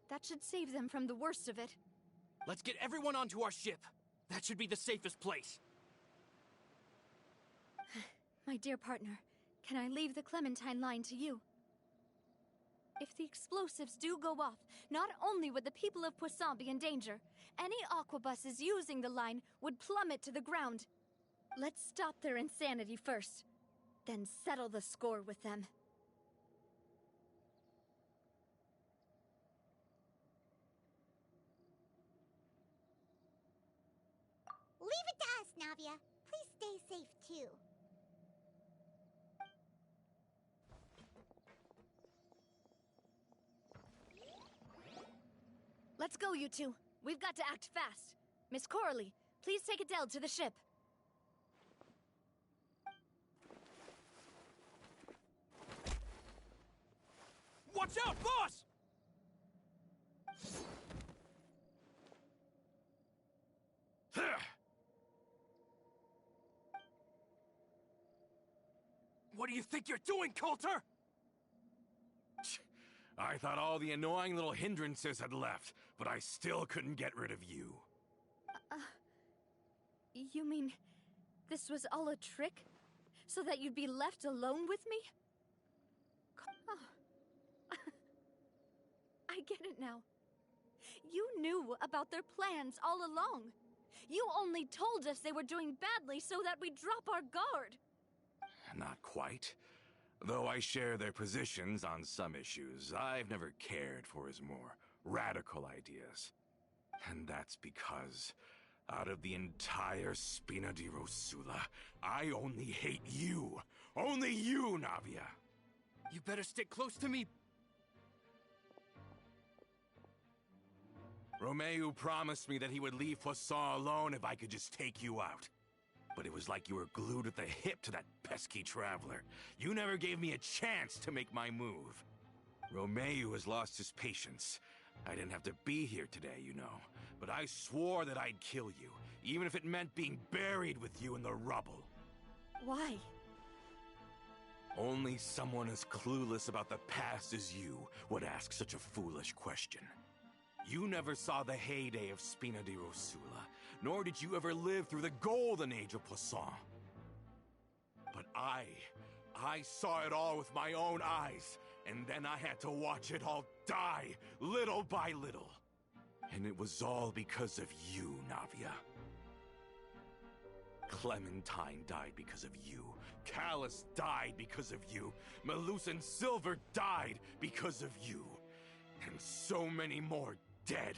That should save them from the worst of it. Let's get everyone onto our ship. That should be the safest place. My dear partner, can I leave the Clementine line to you? If the explosives do go off, not only would the people of Poisson be in danger, any aquabuses using the line would plummet to the ground. Let's stop their insanity first, then settle the score with them. Leave it to us, Navia. Please stay safe, too. Let's go, you two. We've got to act fast. Miss Coralie, please take Adele to the ship. Watch out, boss! What do you think you're doing, Coulter? I thought all the annoying little hindrances had left, but I still couldn't get rid of you. You mean this was all a trick? So that you'd be left alone with me? Oh. I get it now. You knew about their plans all along. You only told us they were doing badly so that we'd drop our guard. Not quite. Though I share their positions on some issues, I've never cared for his more radical ideas. And that's because, out of the entire Spina di Rosula, I only hate you. Only you, Navia. You better stick close to me. Romeo promised me that he would leave Poisson alone if I could just take you out. But it was like you were glued at the hip to that pesky traveler. You never gave me a chance to make my move. Romeo has lost his patience. I didn't have to be here today, you know. But I swore that I'd kill you, even if it meant being buried with you in the rubble. Why? Only someone as clueless about the past as you would ask such a foolish question. You never saw the heyday of Spina di Rosula, nor did you ever live through the golden age of Poisson. But I saw it all with my own eyes, and then I had to watch it all die, little by little. And it was all because of you, Navia. Clementine died because of you. Callus died because of you. Malus and Silver died because of you. And so many more dead.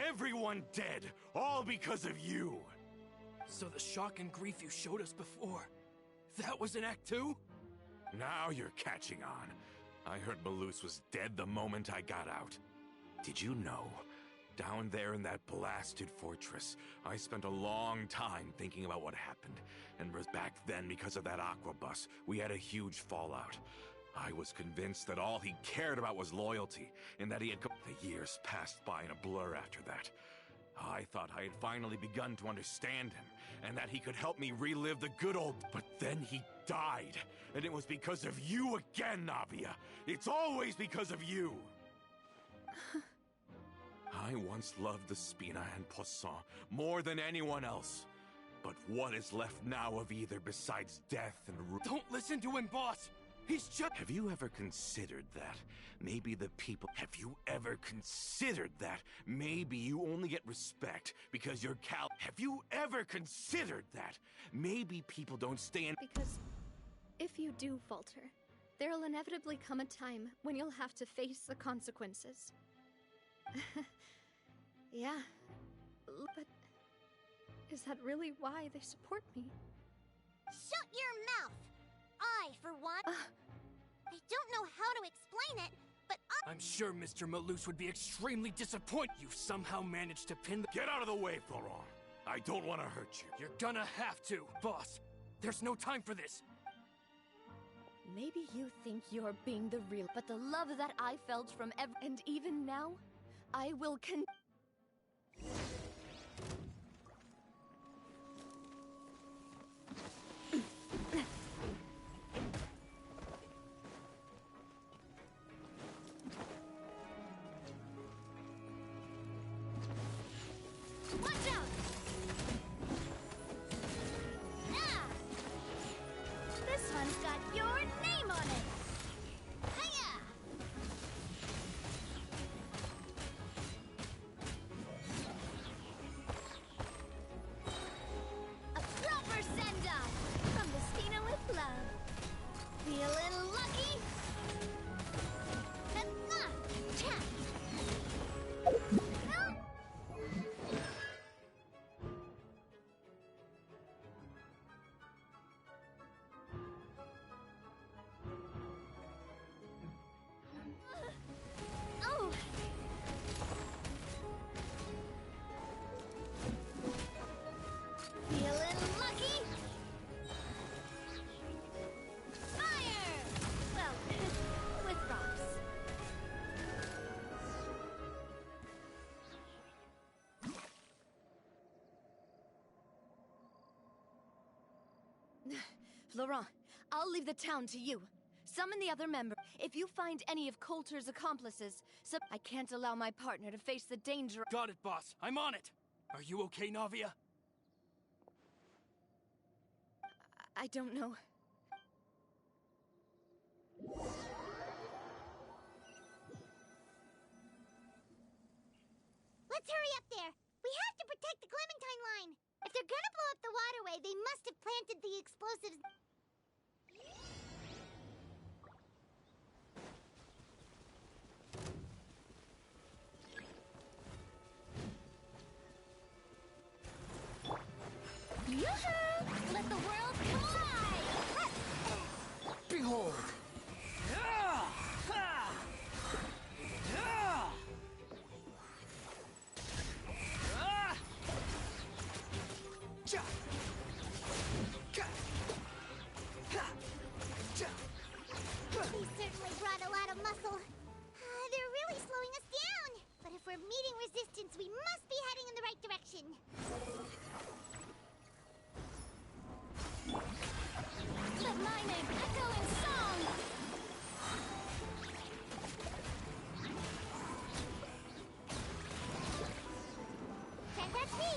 Everyone dead, all because of you. So the shock and grief you showed us before, that was in Act 2? Now you're catching on. I heard Malus was dead the moment I got out. Did you know? Down there in that blasted fortress, I spent a long time thinking about what happened. And back then, because of that aquabus, we had a huge fallout. I was convinced that all he cared about was loyalty, and that he had The years passed by in a blur after that. I thought I had finally begun to understand him, and that he could help me relive the good old... But then he died, and it was because of you again, Navia! It's always because of you! I once loved the Spina and Poisson more than anyone else. But what is left now of either besides death and Don't listen to him, boss! He's just... Have you ever considered that? Maybe the people... Have you ever considered that? Maybe you only get respect because you're Have you ever considered that? Maybe people don't stay in... Because if you do falter, There'll inevitably come a time when you'll have to face the consequences. Yeah, but is that really why they support me? Shut your mouth! I, for one, I don't know how to explain it, but I'm sure Mr. Malus would be extremely disappointed you somehow managed to pin the— Get out of the way, Florent. I don't want to hurt you. You're gonna have to, boss. There's no time for this. Maybe you think you're being the real, but the love that I felt from And even now, I will watch out! Ah! This one's got your name on it. Hiya! A proper send-off from the Spina with love. Feeling lucky? Chat. Oh! Feeling lucky? Fire! Well, with rocks. Laurent, I'll leave the town to you. Summon the other member. If you find any of Coulter's accomplices, I can't allow my partner to face the danger. Got it, boss. I'm on it. Are you okay, Navia? I don't know. Let's hurry up there! We have to protect the Clementine line! If they're gonna blow up the waterway, they must have planted the explosives. Yoo-hoo! Let the world collide! Behold! They certainly brought a lot of muscle. They're really slowing us down. But if we're meeting resistance, we must be heading in the right direction. Let my name echo in song! Can't touch me.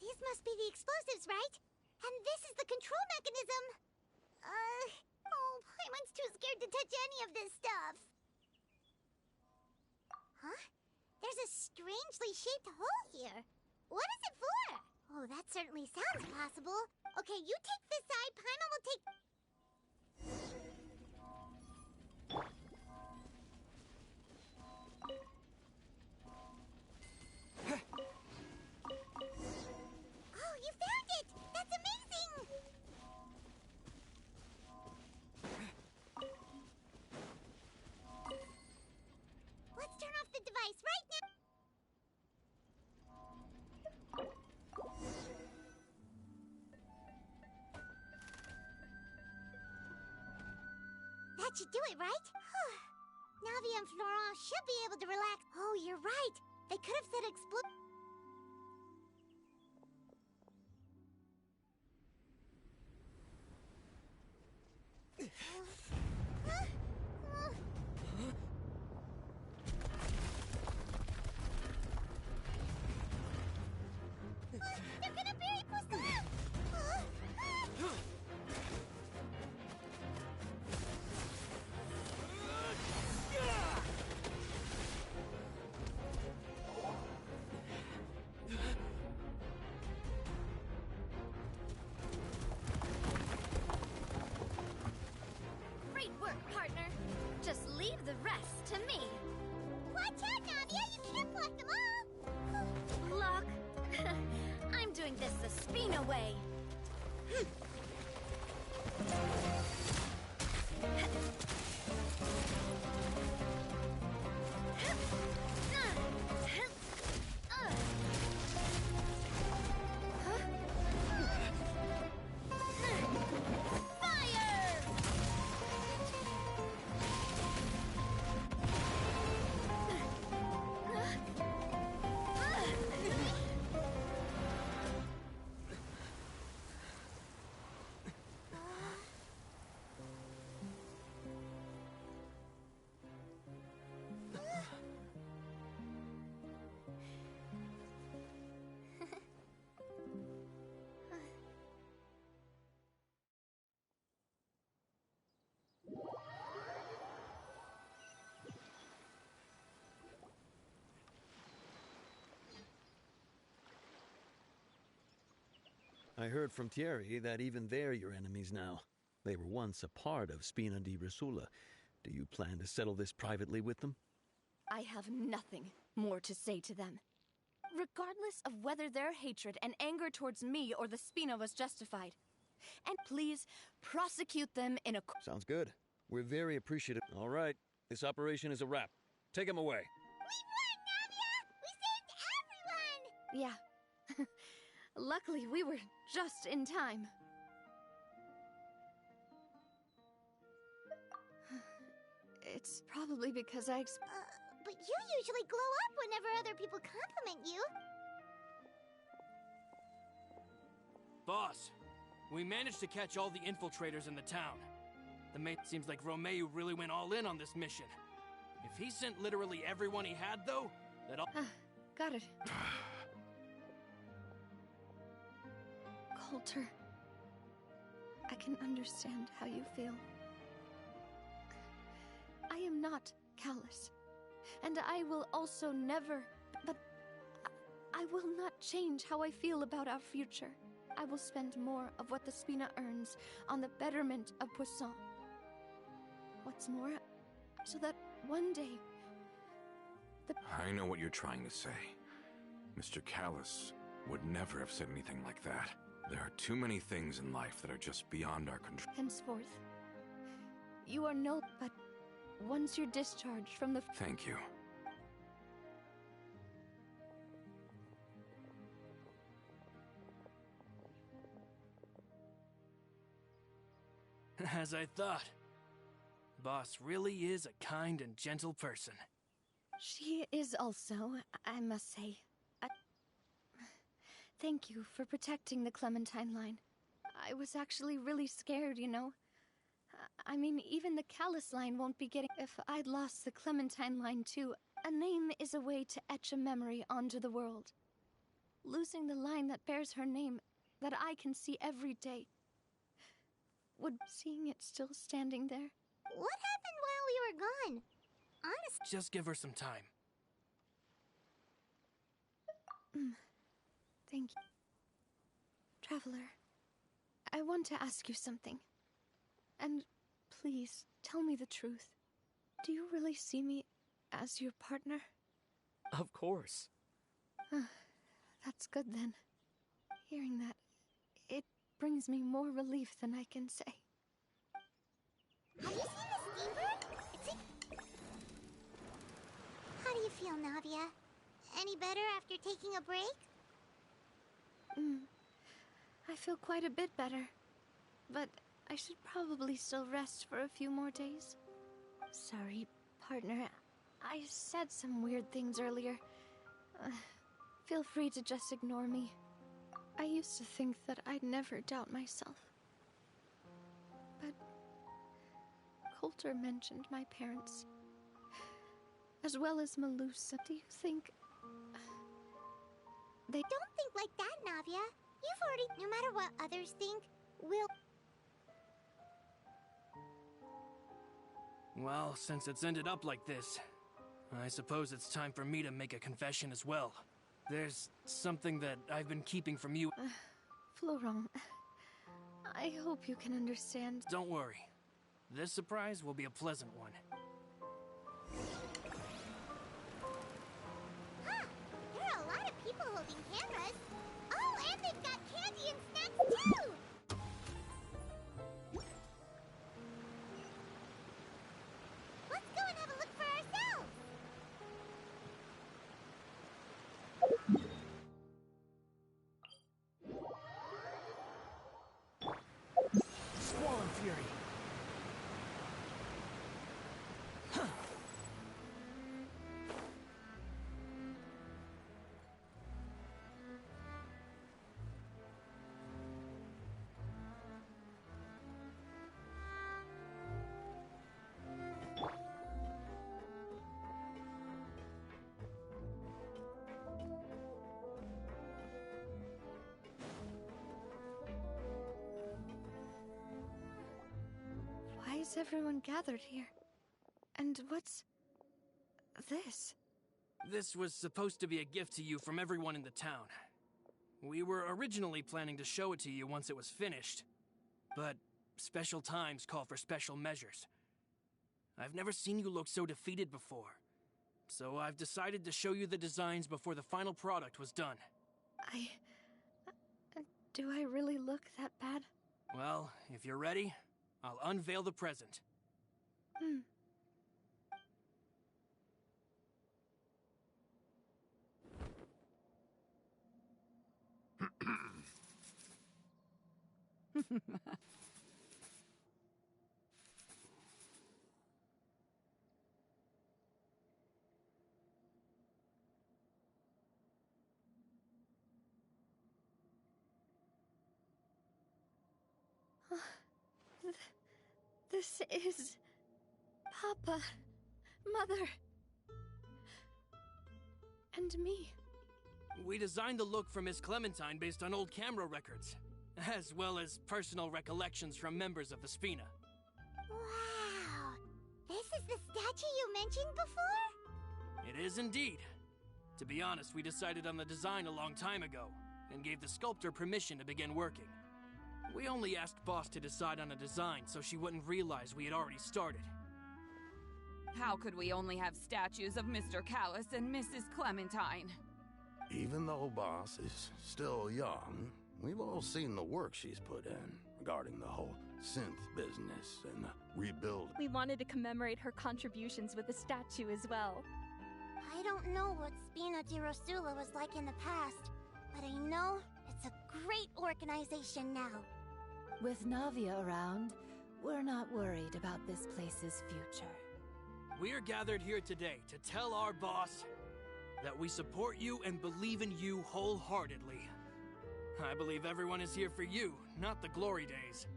These must be the explosives, right? And this is the control mechanism. Oh, Paimon's too scared to touch any of this stuff. Huh? There's a strangely shaped hole here. What is it for? Oh, that certainly sounds possible. Okay, you take this side, Paimon will take... Oh, you found it! That's amazing! Let's turn off the device right now! That should do it, right? Navia and Florent should be able to relax. Oh, you're right. They could have said They're gonna bury Poisson! the rest to me. Watch out, Navia! You can't block them all! Block? I'm doing this the Spina way. I heard from Thierry that even they're your enemies now. They were once a part of Spina di Rosula. Do you plan to settle this privately with them? I have nothing more to say to them. Regardless of whether their hatred and anger towards me or the Spina was justified. And please, prosecute them in a... Sounds good. We're very appreciative. All right, this operation is a wrap. Take him away. We won, Navia! We saved everyone! Yeah. Luckily, we were just in time. It's probably because but you usually glow up whenever other people compliment you. Boss, we managed to catch all the infiltrators in the town. The mate seems like Romeo really went all in on this mission. If he sent literally everyone he had, though, that all... Got it. Coulter, I can understand how you feel. I am not callous, and I will also never, but I will not change how I feel about our future. I will spend more of what the Spina earns on the betterment of Poisson. What's more, so that one day, I know what you're trying to say. Mr. Callus would never have said anything like that. There are too many things in life that are just beyond our control. Henceforth, you are no, but once you're discharged from the... Thank you. As I thought. Boss really is a kind and gentle person. She is also, I must say. Thank you for protecting the Clementine line. I was actually really scared, you know. I mean, even the Callus line won't be getting... If I'd lost the Clementine line too, a name is a way to etch a memory onto the world. Losing the line that bears her name, that I can see every day, would seeing it still standing there... What happened while we were gone? Honestly... Just give her some time. Thank you. Traveler, I want to ask you something. And please, tell me the truth. Do you really see me as your partner? Of course. That's good then. Hearing that, it brings me more relief than I can say. Have you seen the steamer? How do you feel, Navia? Any better after taking a break? I feel quite a bit better. But I should probably still rest for a few more days. Sorry, partner. I said some weird things earlier. Feel free to just ignore me. I used to think that I'd never doubt myself. But Coulter mentioned my parents, as well as Melusa. Do you think... They don't think like that, Navia. You've already... No matter what others think, we'll... Well, since it's ended up like this, I suppose it's time for me to make a confession as well. There's something that I've been keeping from you. Florent, I hope you can understand. Don't worry. This surprise will be a pleasant one. people holding cameras. Oh, and they've got candy and snacks too! Let's go and have a look for ourselves! Squall and Fury. Why is everyone gathered here? And what's this? This was supposed to be a gift to you from everyone in the town. We were originally planning to show it to you once it was finished, but special times call for special measures. I've never seen you look so defeated before, so I've decided to show you the designs before the final product was done. Do I really look that bad? Well, if you're ready, I'll unveil the present. This is... Papa, Mother, and me. We designed the look for Miss Clementine based on old camera records, as well as personal recollections from members of the Spina. Wow! This is the statue you mentioned before? It is indeed. To be honest, we decided on the design a long time ago, and gave the sculptor permission to begin working. We only asked Boss to decide on a design so she wouldn't realize we had already started. How could we only have statues of Mr. Callus and Mrs. Clementine? Even though Boss is still young, we've all seen the work she's put in regarding the whole synth business and the rebuild. We wanted to commemorate her contributions with a statue as well. I don't know what Spina di Rosula was like in the past, but I know it's a great organization now. With Navia around, we're not worried about this place's future. We're gathered here today to tell our boss that we support you and believe in you wholeheartedly. I believe everyone is here for you, not the glory days.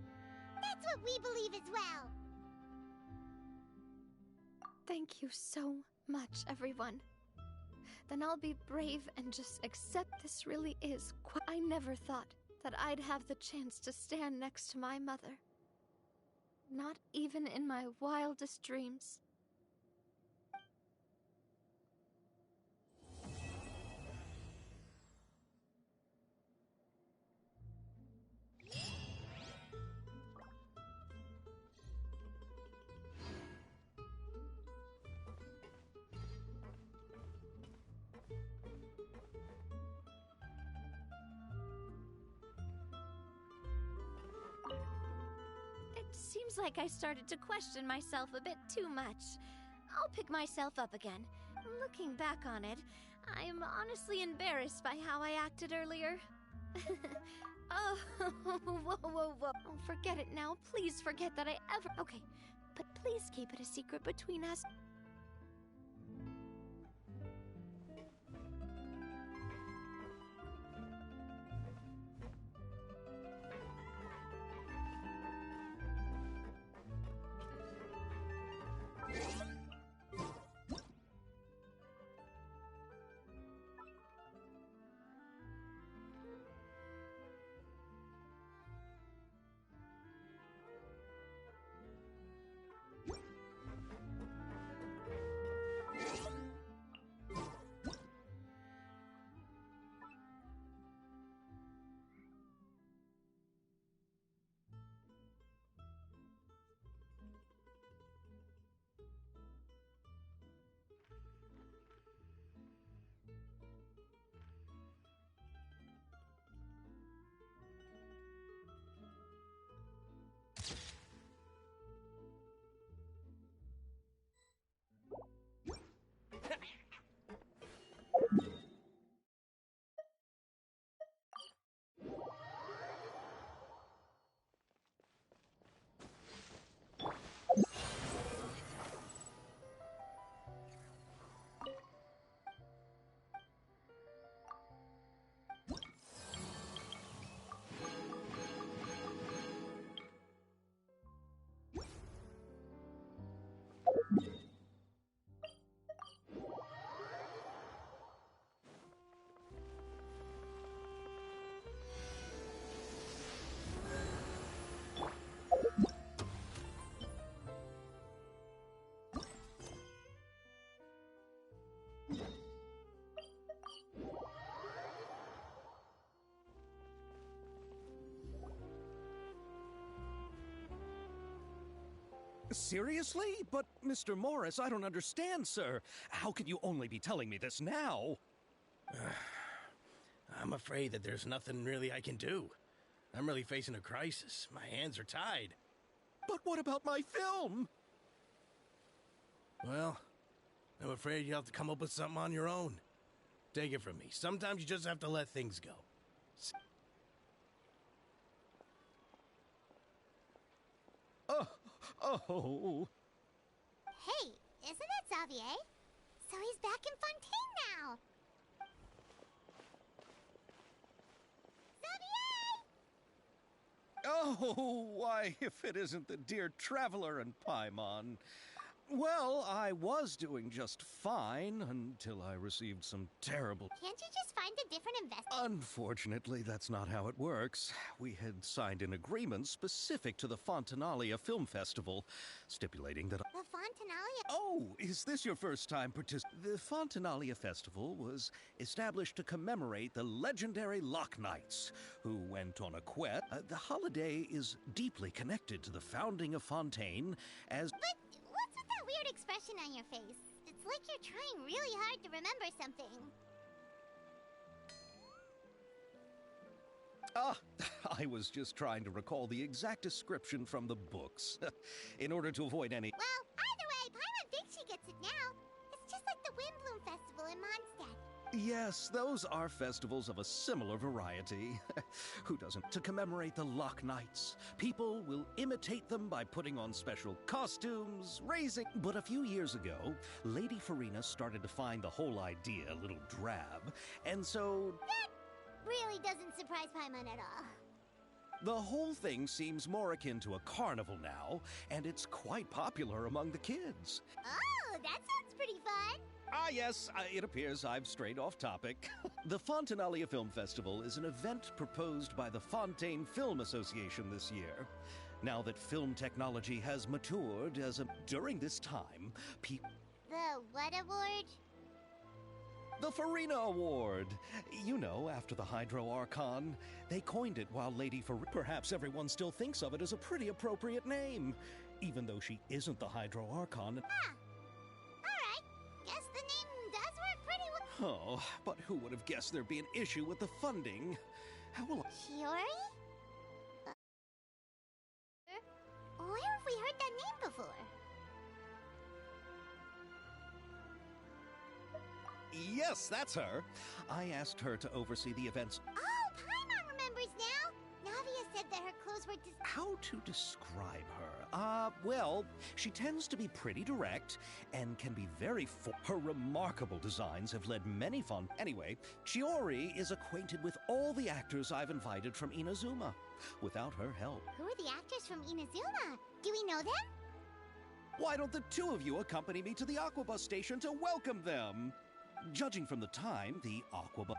That's what we believe as well. Thank you so much, everyone. Then I'll be brave and just accept this really is I never thought that I'd have the chance to stand next to my mother. Not even in my wildest dreams. Seems like I started to question myself a bit too much. I'll pick myself up again. Looking back on it, I'm honestly embarrassed by how I acted earlier. Oh, whoa. Oh, forget it now. Please forget that I ever... Okay, but please keep it a secret between us. Seriously? But, Mr. Morris, I don't understand, sir. How can you only be telling me this now? I'm afraid that there's nothing really I can do. I'm really facing a crisis. My hands are tied. But what about my film? Well, I'm afraid you'll have to come up with something on your own. Take it from me. Sometimes you just have to let things go. Oh. Hey, isn't that Xavier? So he's back in Fontaine now. Xavier! Oh, why, if it isn't the dear Traveler and Paimon. Well, I was doing just fine until I received some terrible... Can't you just find a different investor? Unfortunately, that's not how it works. We had signed an agreement specific to the Fontanalia Film Festival, stipulating that... The Fontanalia? Oh, is this your first time The Fontanalia Festival was established to commemorate the legendary Lock Knights, who went on a quest. The holiday is deeply connected to the founding of Fontaine as... But what's with that weird expression on your face? It's like you're trying really hard to remember something. I was just trying to recall the exact description from the books, in order to avoid any... Well, either way, Paimon thinks she gets it now. It's just like the Windbloom Festival in Mondstadt. Yes, those are festivals of a similar variety. Who doesn't? To commemorate the Lock Knights, people will imitate them by putting on special costumes, raising... But a few years ago, Lady Farina started to find the whole idea a little drab, and so... That really doesn't surprise Paimon at all. The whole thing seems more akin to a carnival now, and it's quite popular among the kids. Oh, that sounds pretty fun. Yes, it appears I've strayed off topic. The Fontanalia Film Festival is an event proposed by the Fontaine Film Association this year. Now that film technology has matured during this time, The what award? The Farina Award. You know, after the Hydro Archon. They coined it while Lady Farina... Perhaps everyone still thinks of it as a pretty appropriate name, even though she isn't the Hydro Archon. Alright, guess the name does work pretty well. Oh, but who would have guessed there'd be an issue with the funding? How will Shiori? Where have we heard that name before? Yes, that's her. I asked her to oversee the events. Oh, Paimon remembers now. Navia said that her clothes were How to describe her? Well, she tends to be pretty direct and can be very Her remarkable designs have led many Anyway, Chiori is acquainted with all the actors I've invited from Inazuma. Without her help. Who are the actors from Inazuma? Do we know them? Why don't the two of you accompany me to the Aquabus station to welcome them? Judging from the time, the Aquabus...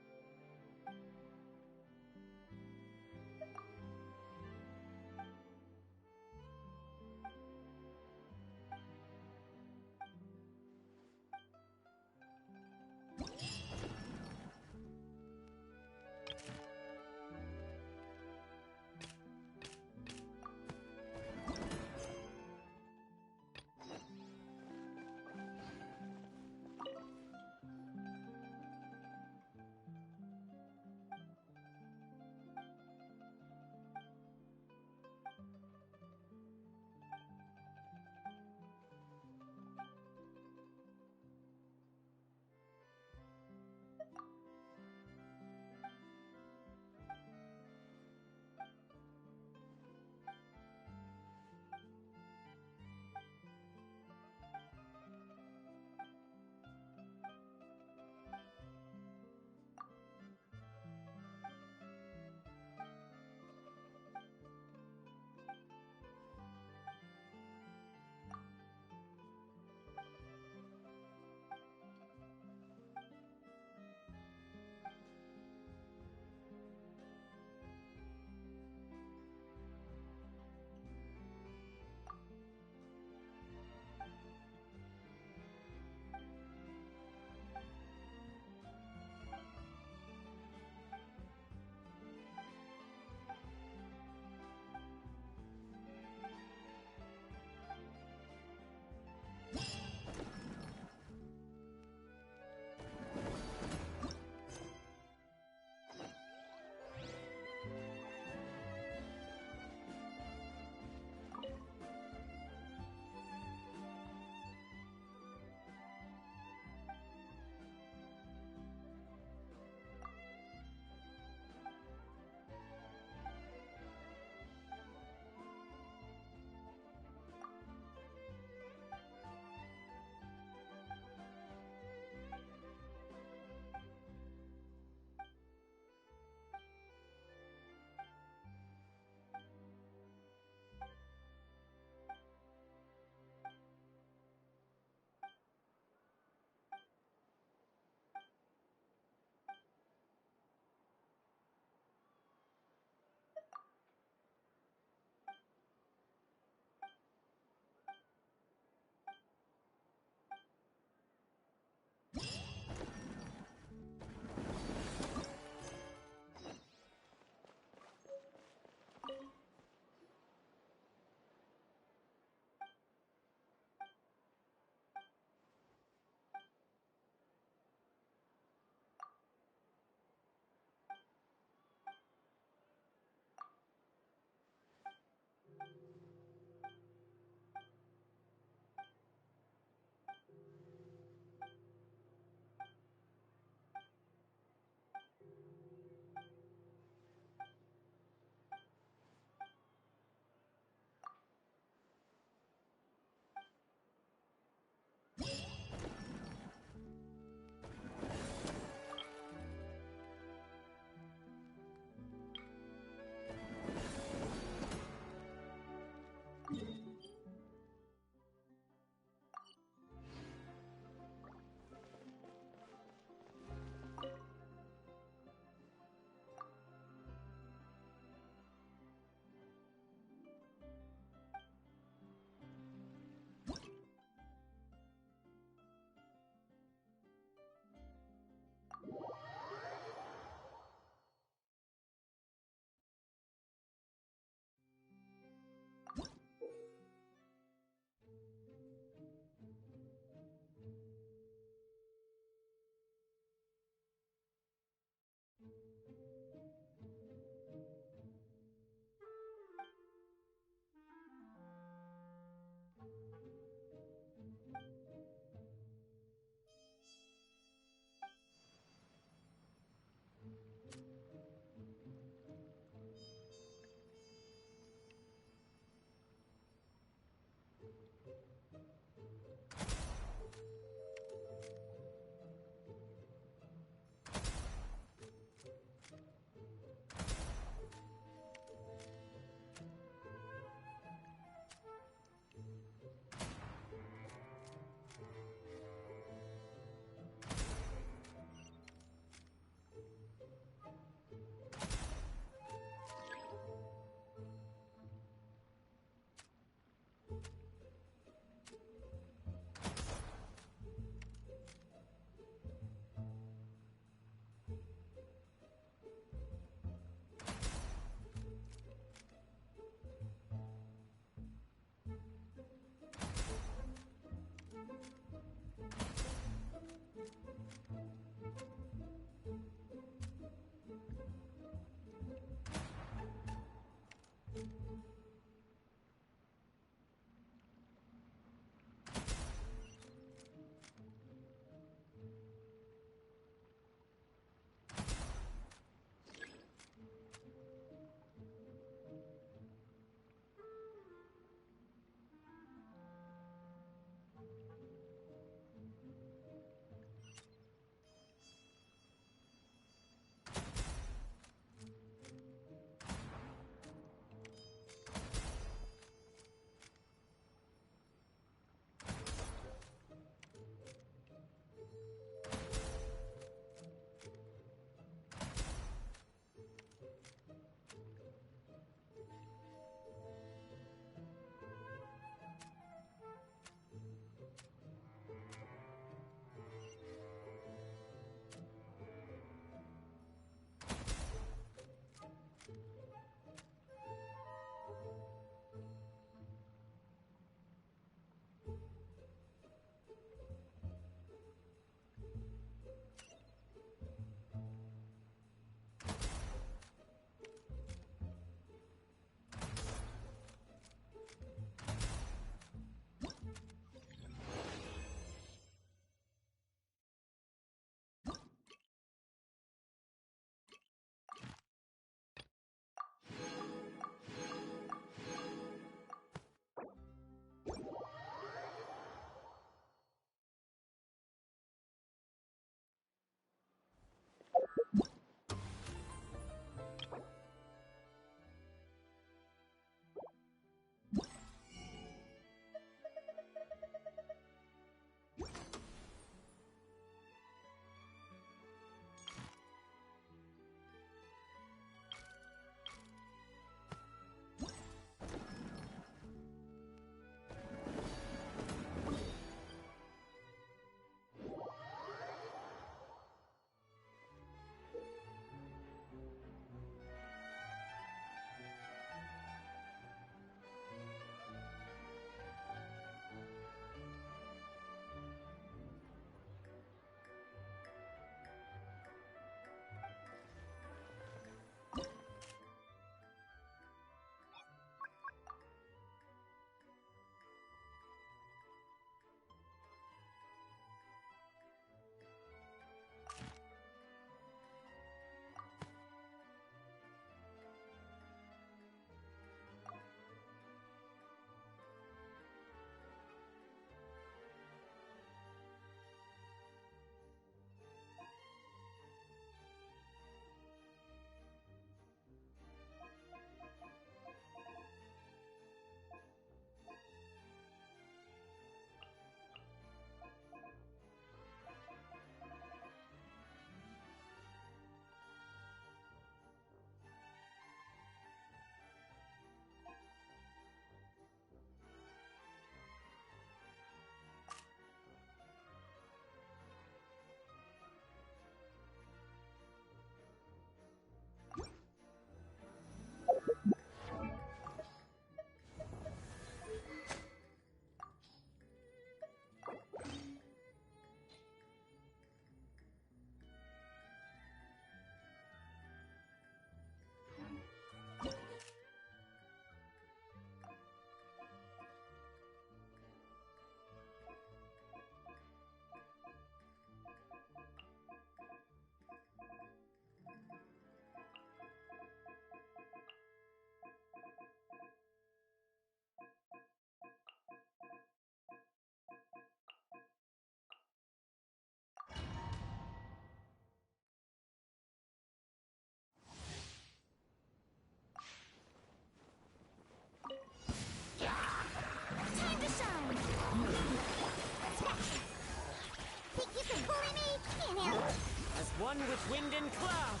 As one with wind and cloud.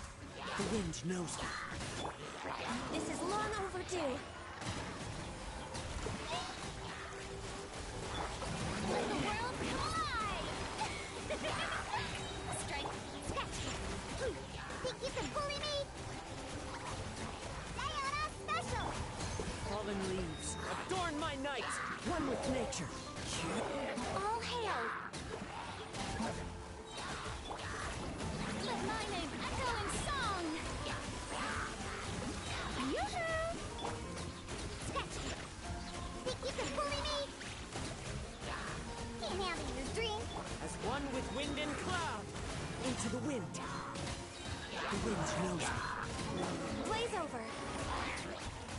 The wind knows me. This is long overdue. Let the world collide! Strike, scratch. Think you can bully me? Sayonara special! Fallen leaves, adorn my night. One with nature. All hail! Let my name echo in song! Yoo-hoo! Scratch. Think you can bully me? Can't handle your drink. As one with wind and cloud. Into the wind. The wind knows me. Blaze over.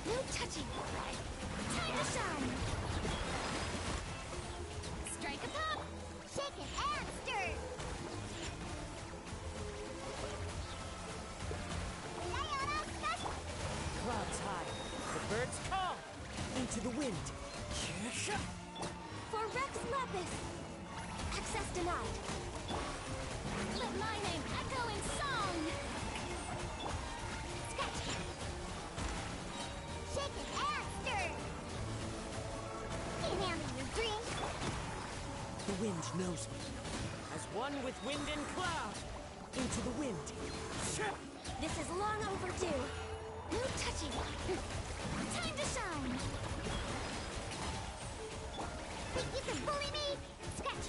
No touching. Time to shine. Strike a pop. Shake it and stir. Sayonara special. Clouds high. The birds call. Into the wind. For Rex Lapis. Access denied. Let my name echo in song! Scratch. Shake it and stir. Can't handle your drink. The wind knows me. As one with wind and cloud. Into the wind. This is long overdue. No touching. Time to shine! Think you can bully me? Scratch.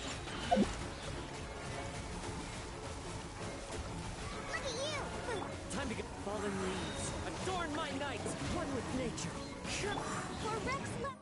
Look at you. Time to get fallen leaves. Adorn my night. One with nature. For Rex Lapis.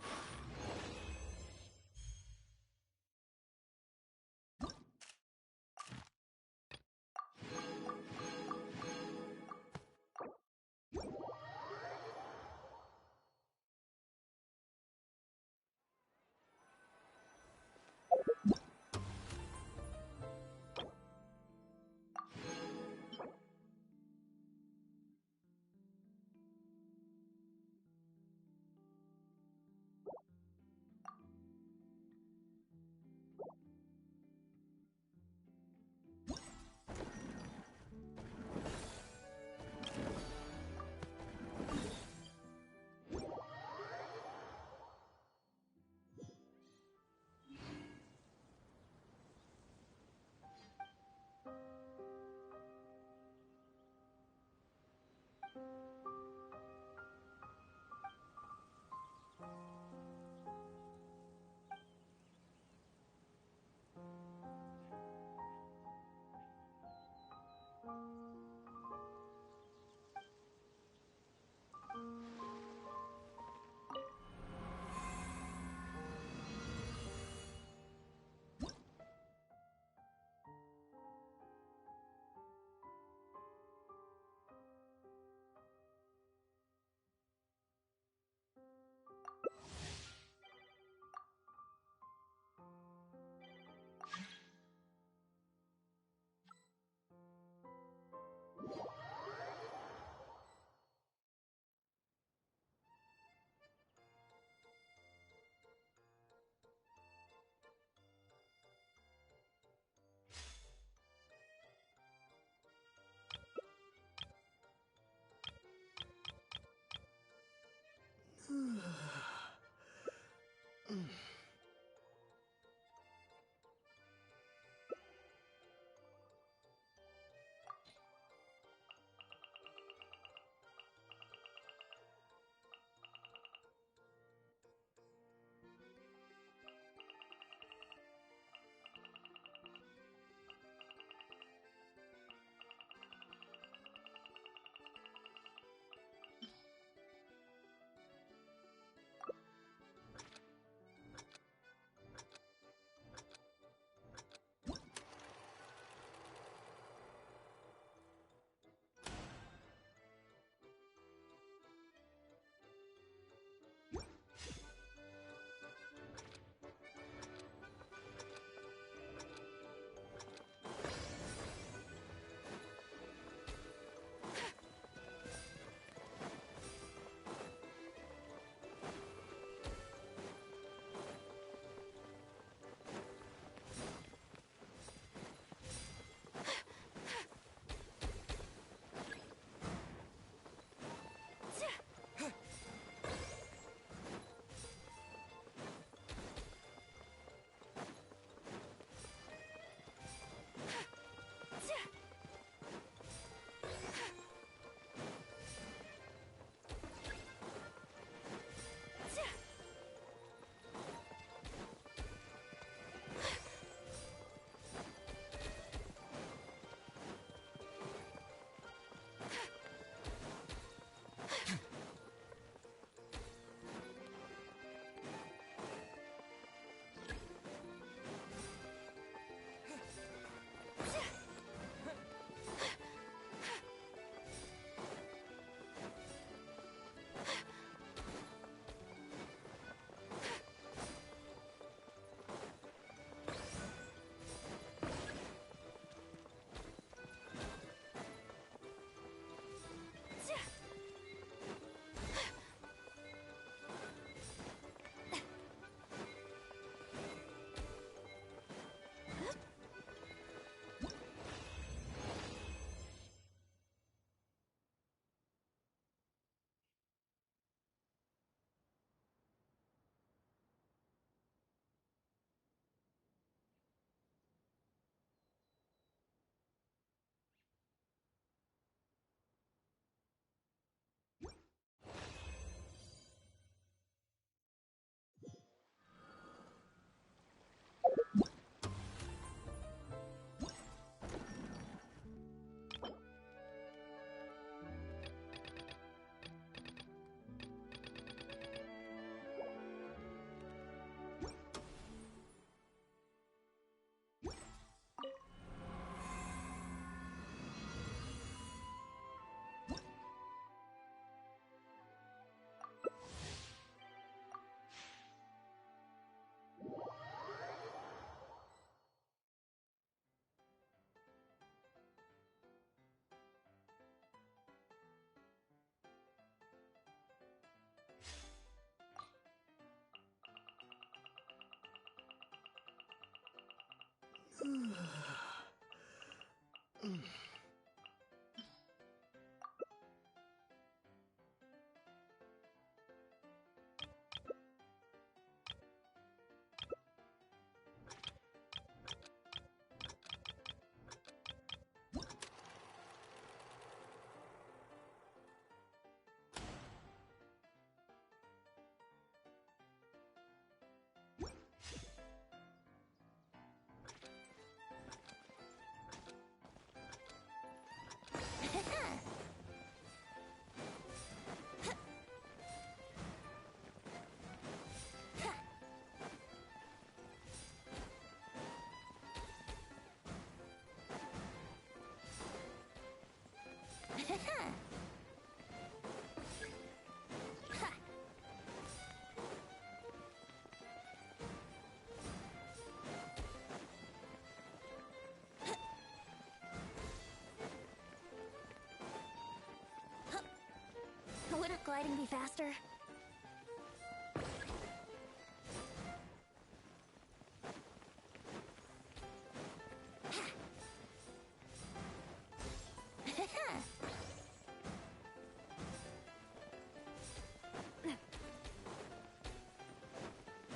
Wouldn't gliding be faster?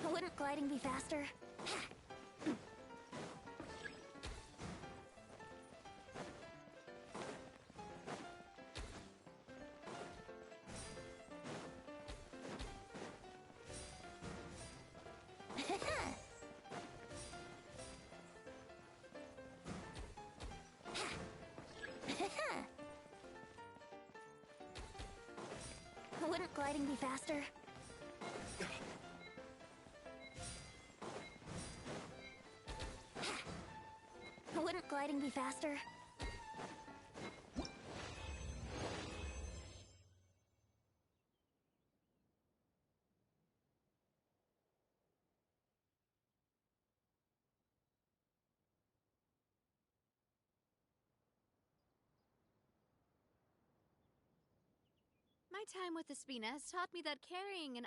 Wouldn't gliding be faster? Wouldn't gliding be faster? Wouldn't gliding be faster? My time with the Spina has taught me that carrying an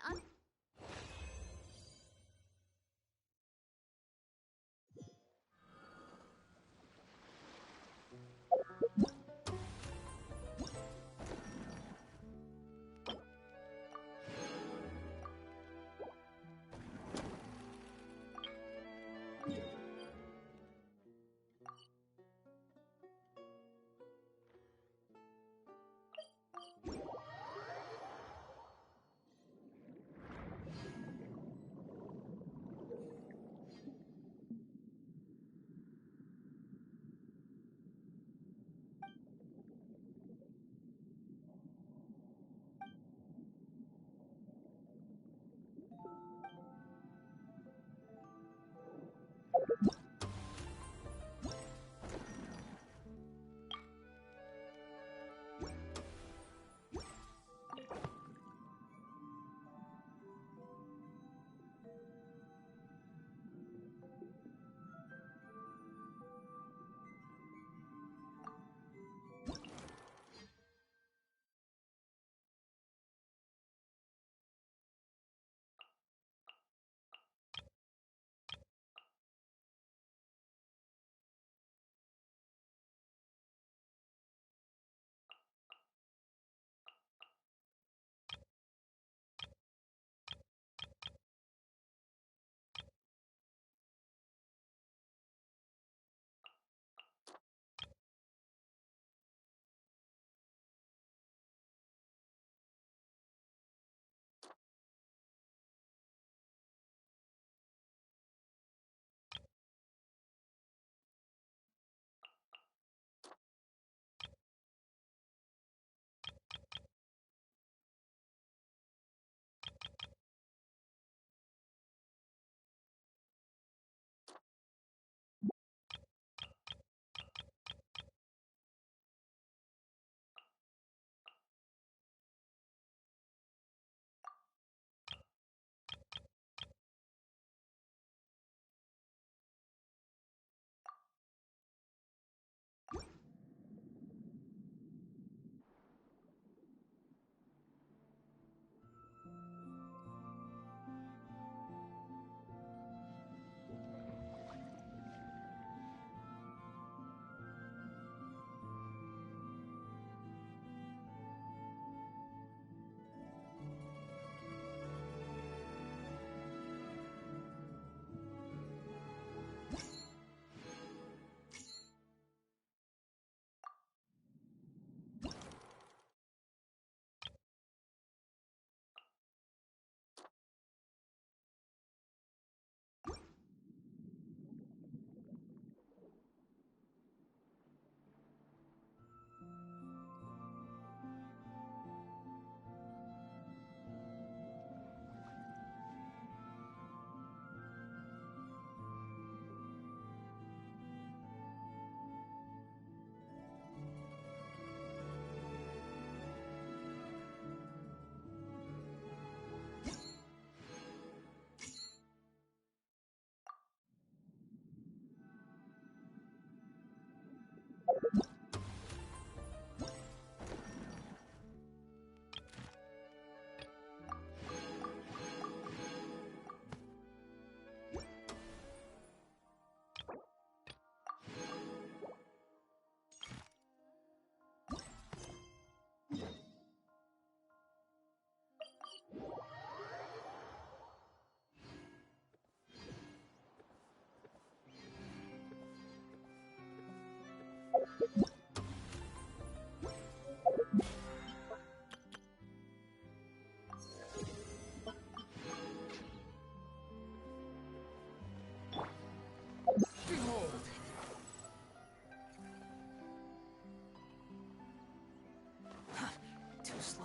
Too slow.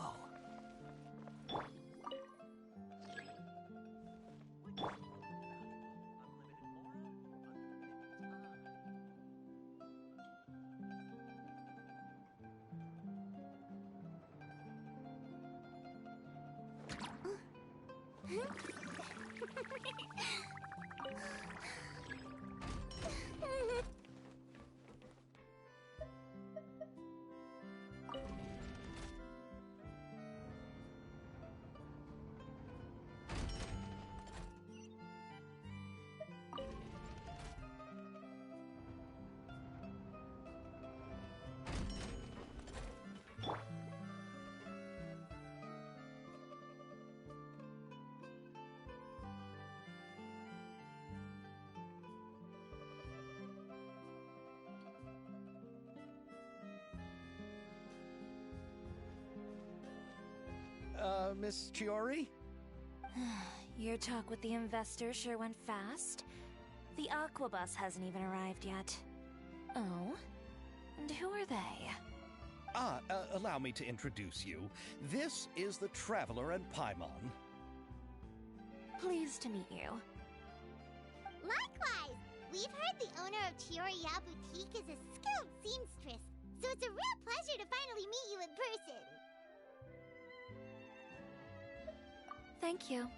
Miss Chiori? Your talk with the investor sure went fast. The Aquabus hasn't even arrived yet. Oh? And who are they? Allow me to introduce you. This is the Traveler and Paimon. Pleased to meet you. Likewise! We've heard the owner of Chioriya Boutique is a skilled seamstress, so it's a real pleasure to finally meet you in person. Thank you.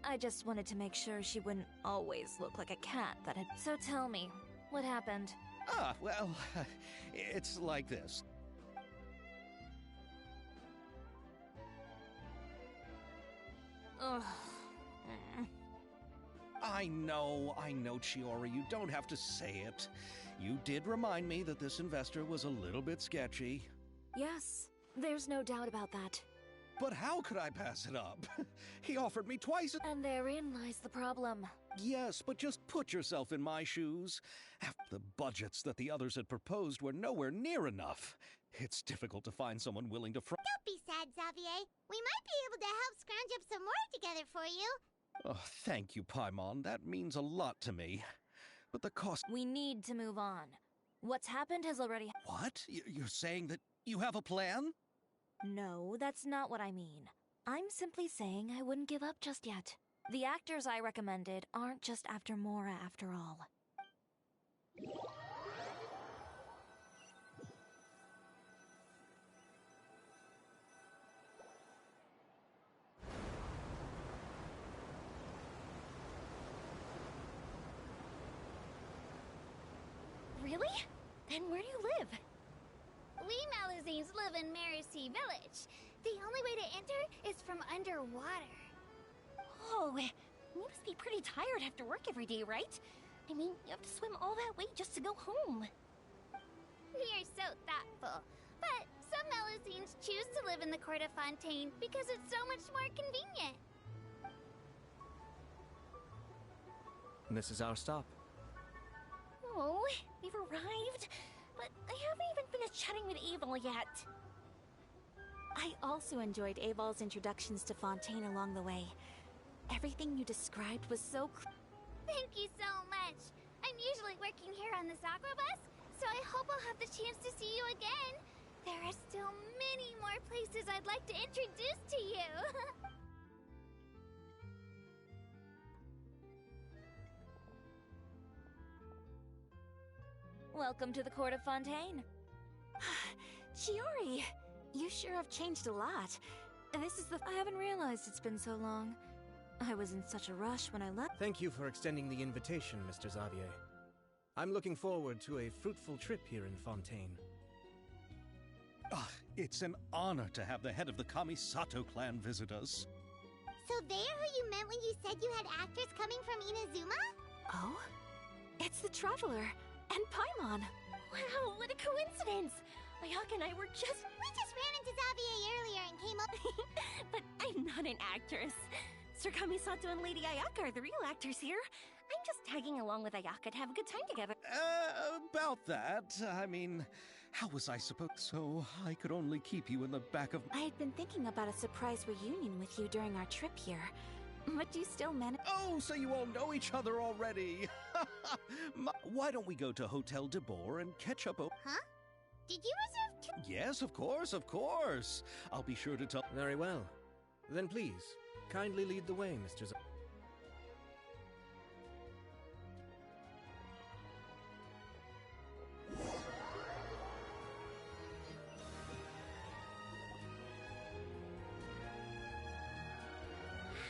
I just wanted to make sure she wouldn't always look like a cat that had... So tell me, what happened? Well, it's like this. Ugh. I know, Chiori, you don't have to say it. You did remind me that this investor was a little bit sketchy. Yes, there's no doubt about that. But how could I pass it up? He offered me twice. And therein lies the problem. Yes, but just put yourself in my shoes. The budgets that the others had proposed were nowhere near enough. It's difficult to find someone willing to Don't be sad, Xavier. We might be able to help scrounge up some more together for you. Oh, thank you, Paimon. That means a lot to me. But the cost... We need to move on. What's happened has already... What? You're saying that you have a plan? No, that's not what I mean. I'm simply saying I wouldn't give up just yet. The actors I recommended aren't just after Mora after all. Really? Then where do you live? We Malazines live in Mercy Village. The only way to enter is from underwater. Oh, you must be pretty tired after work every day, right? I mean, you have to swim all that way just to go home. We are so thoughtful. But some Malazines choose to live in the Court of Fontaine because it's so much more convenient. This is our stop. Oh, we've arrived, but I haven't even finished chatting with Aval yet. I also enjoyed Aval's introductions to Fontaine along the way. Everything you described was so Thank you so much. I'm usually working here on this Aquabus, so I hope I'll have the chance to see you again. There are still many more places I'd like to introduce to you. Welcome to the Court of Fontaine. Chiori, you sure have changed a lot. This is the... I haven't realized it's been so long. I was in such a rush when I left. Thank you for extending the invitation, Mr. Xavier. I'm looking forward to a fruitful trip here in Fontaine. It's an honor to have the head of the Kamisato clan visit us. So they're who you meant when you said you had actors coming from Inazuma? Oh? It's the Traveler and Paimon. Wow, what a coincidence! Ayaka and I were just... We just ran into Xavier earlier and came up... But I'm not an actress. Sir Kamisato and Lady Ayaka are the real actors here. I'm just tagging along with Ayaka to have a good time together. About that, I mean, how was I supposed so I could only keep you in the back of... I had been thinking about a surprise reunion with you during our trip here. But do you still manage? Oh, so you all know each other already. Why don't we go to Hotel de Boer and catch up? Huh? Did you reserve Yes, of course, of course. I'll be sure to tell... Very well. Then please, kindly lead the way, Mr.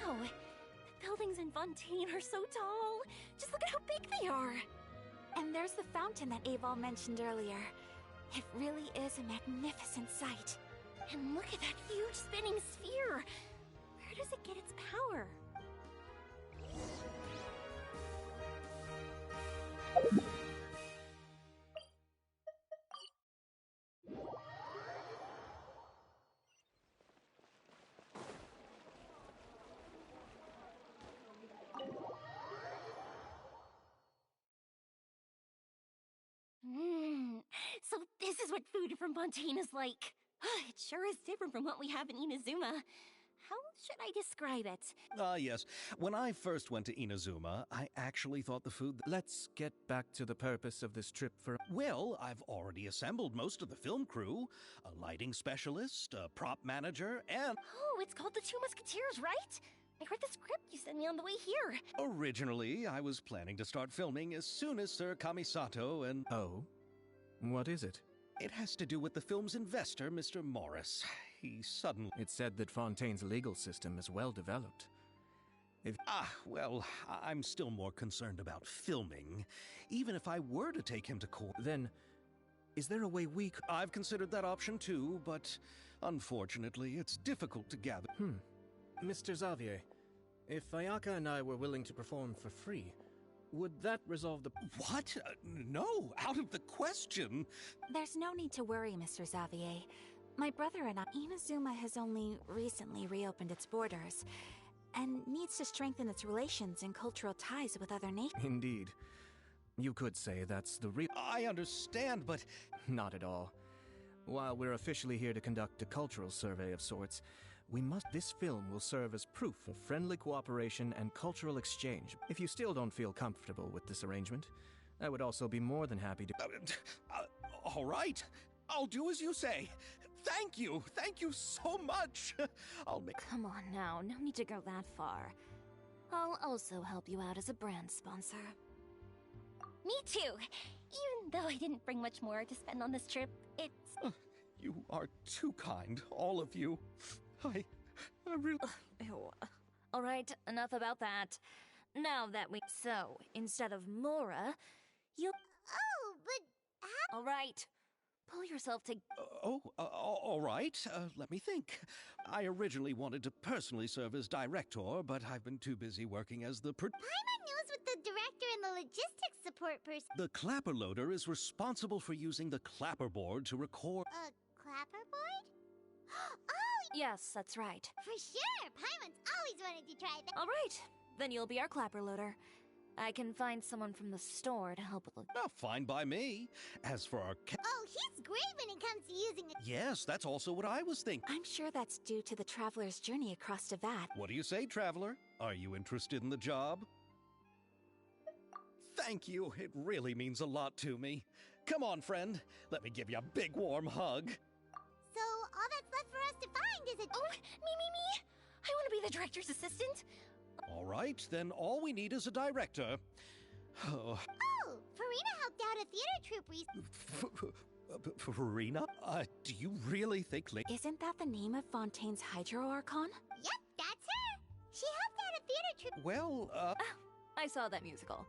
Wow, the buildings in Fontaine are so tall. Just look at how big they are. And there's the fountain that Aval mentioned earlier. It really is a magnificent sight. And look at that huge spinning sphere. Where does it get its power? So this is what food from Fontaine is like. It sure is different from what we have in Inazuma. How should I describe it? Yes. When I first went to Inazuma, I actually thought the food... Let's get back to the purpose of this trip for... Well, I've already assembled most of the film crew. A lighting specialist, a prop manager, and... Oh, it's called The Two Musketeers, right? I read the script you sent me on the way here. Originally, I was planning to start filming as soon as Sir Kamisato and... Oh? What is it? It has to do with the film's investor, Mr. Morris. He suddenly... It said that Fontaine's legal system is well developed. Well, I'm still more concerned about filming. Even if I were to take him to court... Then, is there a way we could... I've considered that option too, but unfortunately, it's difficult to gather... Mr. Xavier, if Ayaka and I were willing to perform for free, would that resolve the... What? No, out of the question! There's no need to worry, Mr. Xavier. My brother and I... Inazuma has only recently reopened its borders, and needs to strengthen its relations and cultural ties with other nations. Indeed. You could say that's the real... I understand, but... Not at all. While we're officially here to conduct a cultural survey of sorts, we must... This film will serve as proof of friendly cooperation and cultural exchange. If you still don't feel comfortable with this arrangement, I would also be more than happy to... All right. I'll do as you say. Thank you so much. I'll make... Come on now, no need to go that far. I'll also help you out as a brand sponsor. Me too. Even though I didn't bring much more to spend on this trip, it's... You are too kind, all of you. I really... Alright, enough about that. Now that we... So, instead of Mora, you... Oh, but how... Alright, pull yourself to... All right. Let me think. I originally wanted to personally serve as director, but I've been too busy working as the... Paimon knows what the director and the logistics support person... The clapper loader is responsible for using the clapperboard to record... Clapperboard? Oh! Yes, that's right. For sure! Paimon's always wanted to try that. Alright, then you'll be our clapper loader. I can find someone from the store to help with the... Fine by me. As for our... Oh, he's great when it comes to using it. Yes, that's also what I was thinking. I'm sure that's due to the traveler's journey across Teyvat. What do you say, traveler? Are you interested in the job? Thank you. It really means a lot to me. Come on, friend. Let me give you a big warm hug. So, all that's left for us to find is a... Oh, me! I want to be the director's assistant. All right, then all we need is a director. Oh, Farina helped out a theater troupe recently. Farina? Do you really think... Isn't that the name of Fontaine's Hydro Archon? Yep, that's her. She helped out a theater troupe. Well, I saw that musical.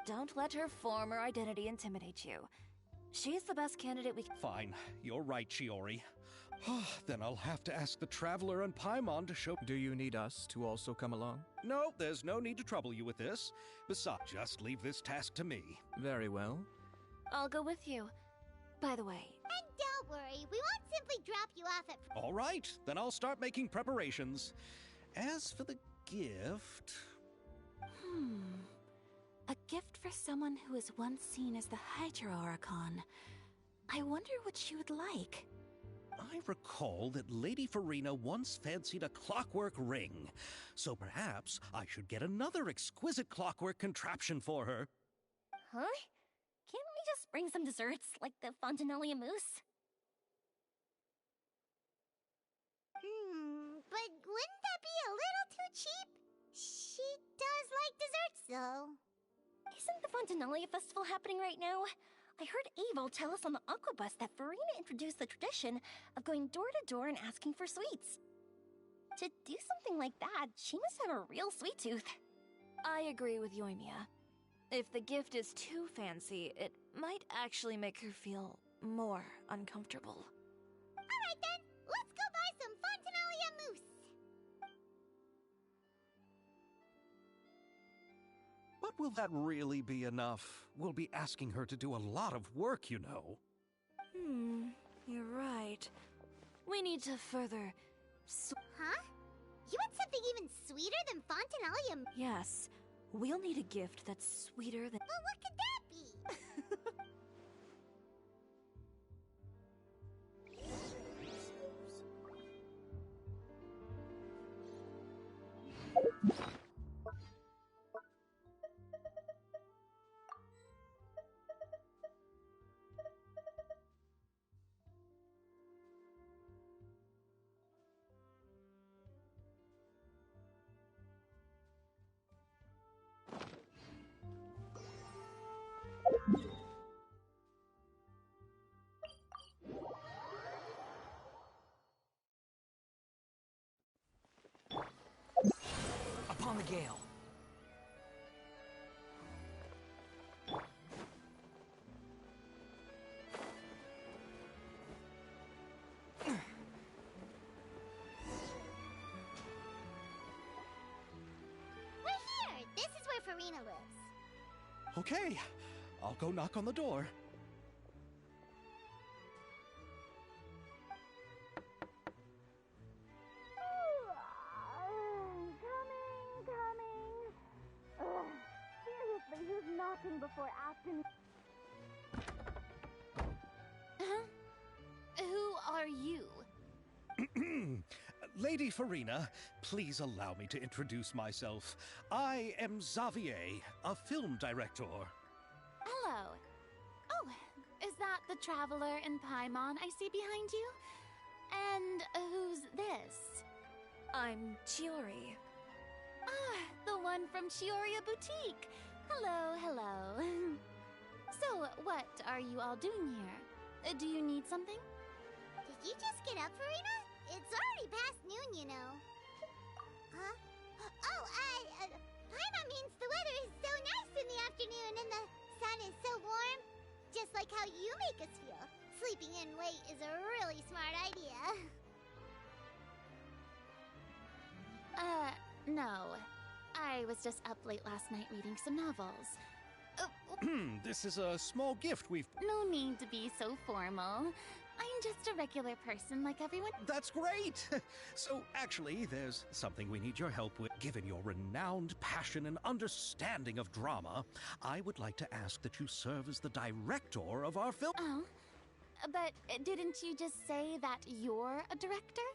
Don't let her former identity intimidate you. She's the best candidate we... Fine. You're right, Shiori. Then I'll have to ask the Traveler and Paimon to show... Do you need us to also come along? No, there's no need to trouble you with this. Besides, just leave this task to me. Very well. I'll go with you. By the way... And don't worry, we won't simply drop you off at... All right, then I'll start making preparations. As for the gift... gift for someone who was once seen as the Hydra Oricon. I wonder what she would like. I recall that Lady Farina once fancied a clockwork ring, so perhaps I should get another exquisite clockwork contraption for her. Huh? Can't we just bring some desserts, like the Fontanellia mousse? But wouldn't that be a little too cheap? She does like desserts, though. Isn't the Fontanellia festival happening right now? I heard Abel tell us on the Aquabus that Farina introduced the tradition of going door to door and asking for sweets. To do something like that, she must have a real sweet tooth. I agree with Yoimiya. If the gift is too fancy, it might actually make her feel more uncomfortable. Alright then, let's go buy some Fontanellia mousse! But will that really be enough? We'll be asking her to do a lot of work, you know. You're right. We need to further... Huh? You want something even sweeter than Fontanellia? Yes. We'll need a gift that's sweeter than... Well, what could that be? Upon the gale. We're here! This is where Farina lives. Okay, I'll go knock on the door. Coming. Seriously, who's knocking before asking? Who are you? Lady Farina, please allow me to introduce myself. I am Xavier, a film director. Hello. Oh, is that the traveler in Paimon I see behind you? And who's this? I'm Chiori. Ah, the one from Chioria Boutique. Hello, hello. So, what are you all doing here? Do you need something? Did you just get up, Farina? It's already past noon, you know. Huh? Oh, Paimon means the weather is so nice in the afternoon and the sun is so warm. Just like how you make us feel. Sleeping in late is a really smart idea. No. I was just up late last night reading some novels. This is a small gift we've... No need to be so formal. I'm just a regular person like everyone. That's great! So, actually, there's something we need your help with. Given your renowned passion and understanding of drama, I would like to ask that you serve as the director of our film. Oh, but didn't you just say that you're a director?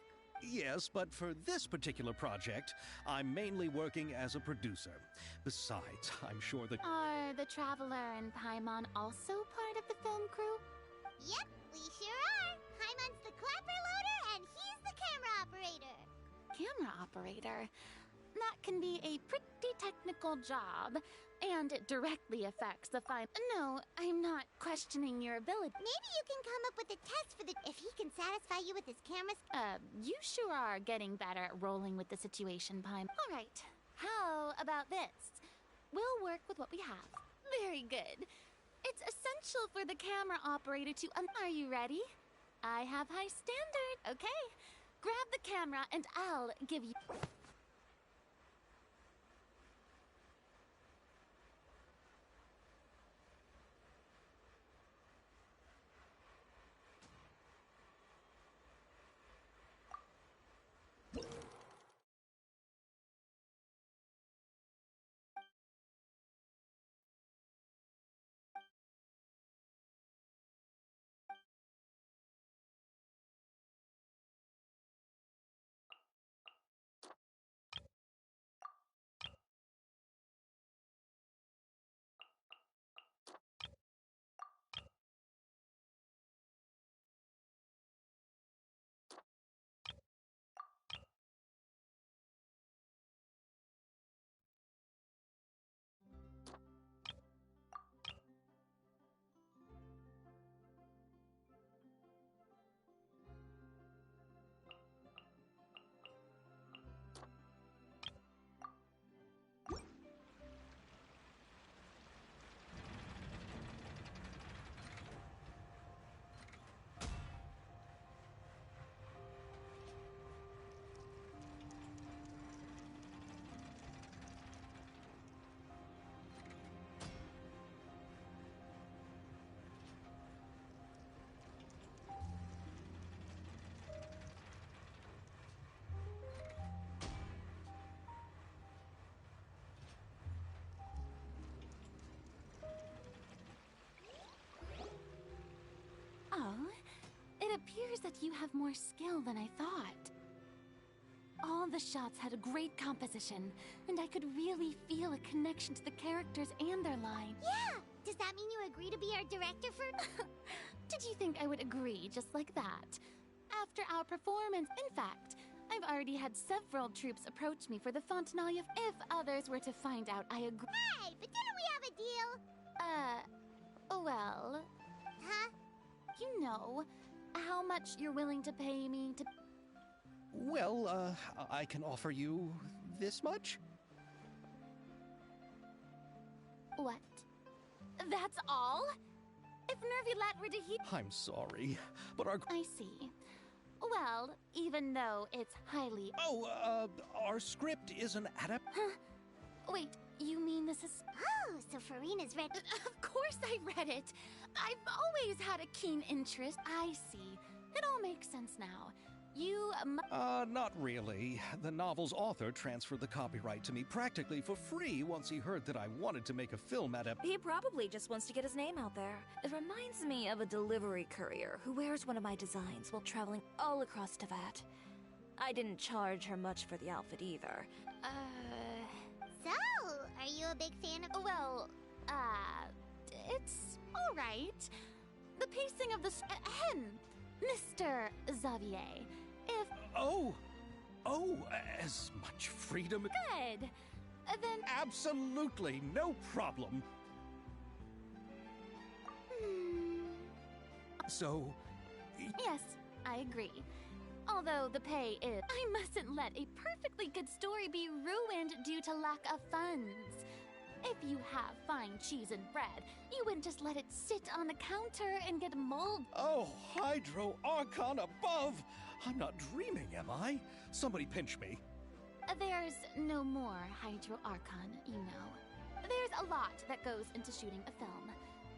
Yes, but for this particular project, I'm mainly working as a producer. Besides, I'm sure that... Are the Traveler and Paimon also part of the film crew? Yep, we sure are. Paimon's the clapper loader and he's the camera operator. Camera operator? That can be a pretty technical job, and it directly affects the fine. No, I'm not questioning your ability. Maybe you can come up with a test for the... If he can satisfy you with his cameras... You sure are getting better at rolling with the situation, Paim. All right, how about this? We'll work with what we have. Very good. It's essential for the camera operator to... Are you ready? I have high standard, okay? Grab the camera and I'll give you... appears that you have more skill than I thought. All the shots had a great composition, and I could really feel a connection to the characters and their line. Yeah! Does that mean you agree to be our director for... Did you think I would agree just like that? After our performance, in fact, I've already had several troops approach me for the Fontanalia. If others were to find out I agree... Hey, but didn't we have a deal? Well... Huh? You know, how much you're willing to pay me to... Well, I can offer you this much? What? That's all? If Navia were to hear... I'm sorry, but our... I see. Well, even though it's highly... Oh, our script is an Huh? Wait, you mean this is... Oh, so Farina's read... Of course I read it! I've always had a keen interest. I see. It all makes sense now. You not really. The novel's author transferred the copyright to me practically for free once he heard that I wanted to make a film adaptation. He probably just wants to get his name out there. It reminds me of a delivery courier who wears one of my designs while traveling all across Teyvat. I didn't charge her much for the outfit either. So, are you a big fan of... Well, it's alright. The pacing of the... Mr. Xavier, if... Oh, as much freedom... Good. Then... Absolutely, no problem. So... Yes, I agree. Although the pay is... I mustn't let a perfectly good story be ruined due to lack of funds. If you have fine cheese and bread, you wouldn't just let it sit on the counter and get mold. Oh, Hydro Archon above! I'm not dreaming, am I? Somebody pinch me. There's no more Hydro Archon, you know. There's a lot that goes into shooting a film.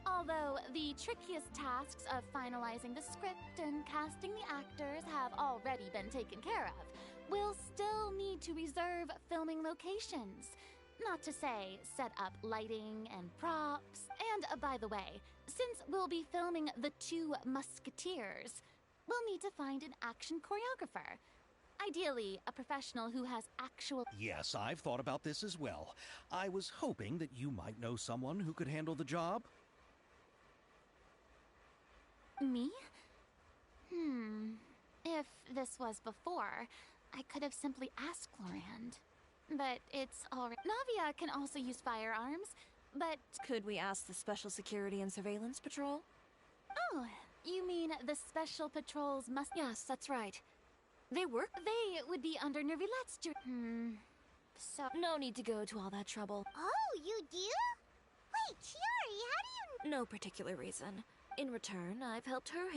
Although the trickiest tasks of finalizing the script and casting the actors have already been taken care of, we'll still need to reserve filming locations. Not to say, set up lighting and props. And by the way, since we'll be filming The Two Musketeers, we'll need to find an action choreographer. Ideally, a professional who has actual... Yes, I've thought about this as well. I was hoping that you might know someone who could handle the job. Me? If this was before, I could have simply asked Florand. But it's already... Navia can also use firearms, but... Could we ask the Special Security and Surveillance Patrol? Oh, you mean the Special Patrols must... Yes, that's right. They work... They would be under Nervilette's... So... No need to go to all that trouble. Oh, you do? Wait, Chiori, how do you... No particular reason. In return, I've helped her...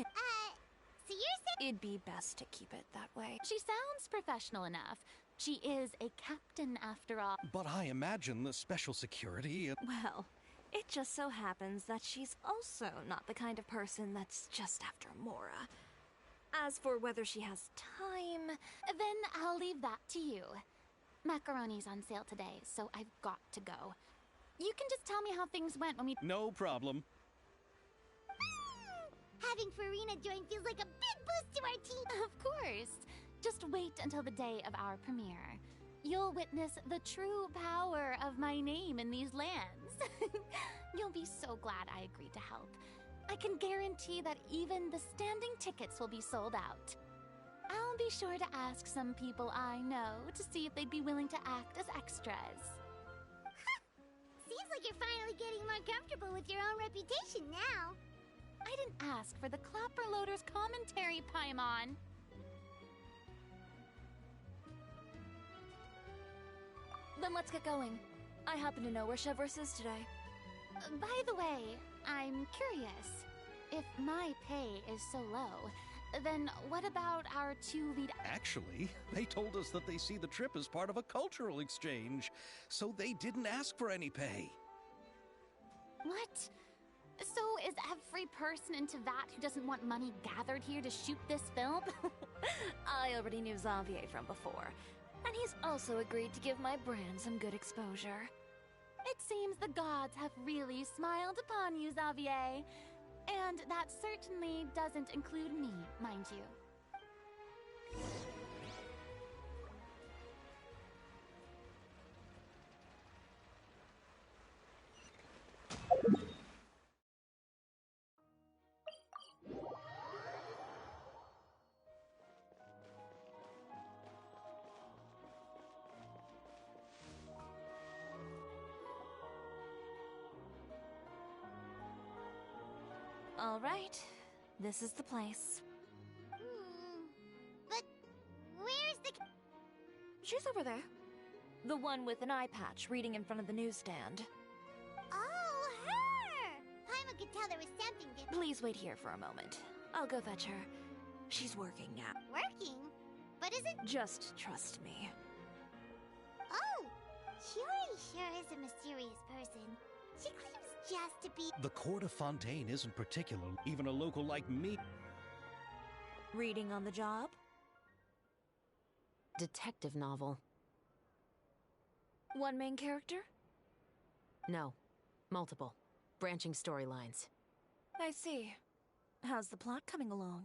So you're saying... It'd be best to keep it that way. She sounds professional enough. She is a captain, after all. But I imagine the Special Security... Well, it just so happens that she's also not the kind of person that's just after Mora. As for whether she has time... Then I'll leave that to you. Macaroni's on sale today, so I've got to go. You can just tell me how things went when we... No problem. Having Farina join feels like a big boost to our team. Of course. Just wait until the day of our premiere. You'll witness the true power of my name in these lands. You'll be so glad I agreed to help. I can guarantee that even the standing tickets will be sold out. I'll be sure to ask some people I know to see if they'd be willing to act as extras. Seems like you're finally getting more comfortable with your own reputation now. I didn't ask for the Clapper Loader's commentary, Paimon. Then let's get going. I happen to know where Chevreuse is today. By the way, I'm curious. If my pay is so low, then what about our two lead... Actually, they told us that they see the trip as part of a cultural exchange, so they didn't ask for any pay. What? So is every person in Teyvat who doesn't want money gathered here to shoot this film? I already knew Xavier from before, and he's also agreed to give my brand some good exposure. It seems the gods have really smiled upon you, Xavier. And that certainly doesn't include me, mind you. All right, this is the place. But where's the... She's over there. The one with an eye patch reading in front of the newsstand. Oh, her! Paimon could tell there was something different. Please wait here for a moment. I'll go fetch her. She's working now. Working? But isn't... Just trust me. Oh! Chiori sure is a mysterious person. She claims just to be... The court of Fontaine isn't particular. Even a local like me... Reading on the job? Detective novel. One main character? No. Multiple. Branching storylines. I see. How's the plot coming along?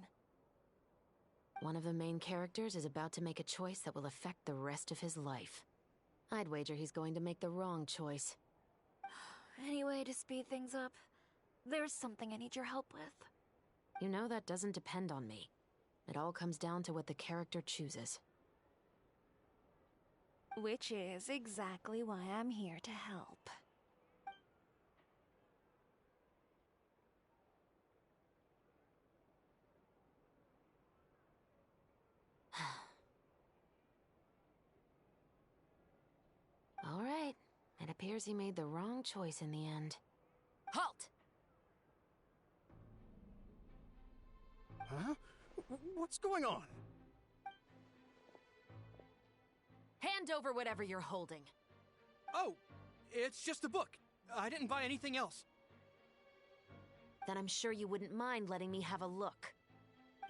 One of the main characters is about to make a choice that will affect the rest of his life. I'd wager he's going to make the wrong choice. Any way to speed things up? There's something I need your help with. You know that doesn't depend on me. It all comes down to what the character chooses. Which is exactly why I'm here to help. All right. It appears he made the wrong choice in the end. Halt! Huh? What's going on? Hand over whatever you're holding. Oh, it's just a book. I didn't buy anything else. Then I'm sure you wouldn't mind letting me have a look.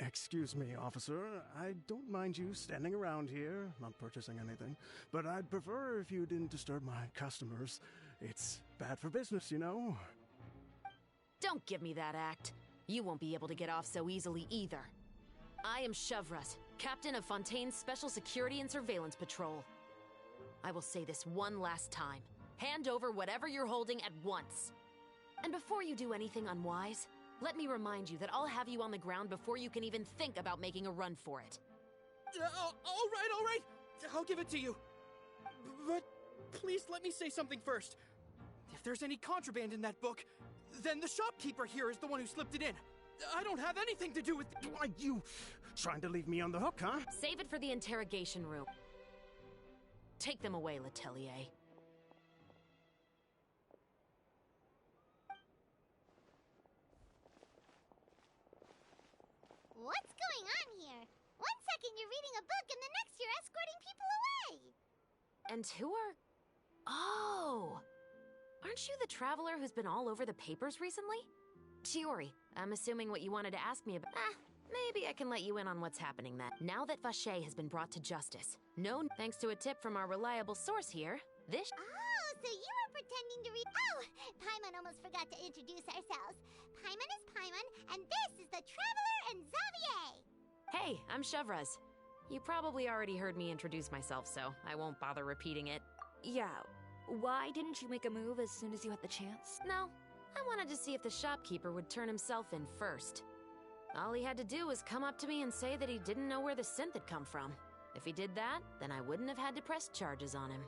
Excuse me, officer. I don't mind you standing around here, not purchasing anything, but I'd prefer if you didn't disturb my customers. It's bad for business, you know? Don't give me that act. You won't be able to get off so easily either. I am Chevras, captain of Fontaine's Special Security and Surveillance Patrol. I will say this one last time. Hand over whatever you're holding at once. And before you do anything unwise, let me remind you that I'll have you on the ground before you can even think about making a run for it. All right. I'll give it to you. But please let me say something first. If there's any contraband in that book, then the shopkeeper here is the one who slipped it in. I don't have anything to do with... Are you trying to leave me on the hook, huh? Save it for the interrogation room. Take them away, Letelier. What's going on here? One second you're reading a book and the next you're escorting people away! And who are... Oh! Aren't you the traveler who's been all over the papers recently? Chiori, I'm assuming what you wanted to ask me about... maybe I can let you in on what's happening then. Now that Vacher has been brought to justice, known thanks to a tip from our reliable source here, this... Oh, so you were pretending to read... Oh! Paimon almost forgot to introduce ourselves. Paimon is Paimon, and this is the Traveler and Xavier! Hey, I'm Chevras. You probably already heard me introduce myself, so I won't bother repeating it. Yeah, why didn't you make a move as soon as you had the chance? No, I wanted to see if the shopkeeper would turn himself in first. All he had to do was come up to me and say that he didn't know where the synth had come from. If he did that, then I wouldn't have had to press charges on him.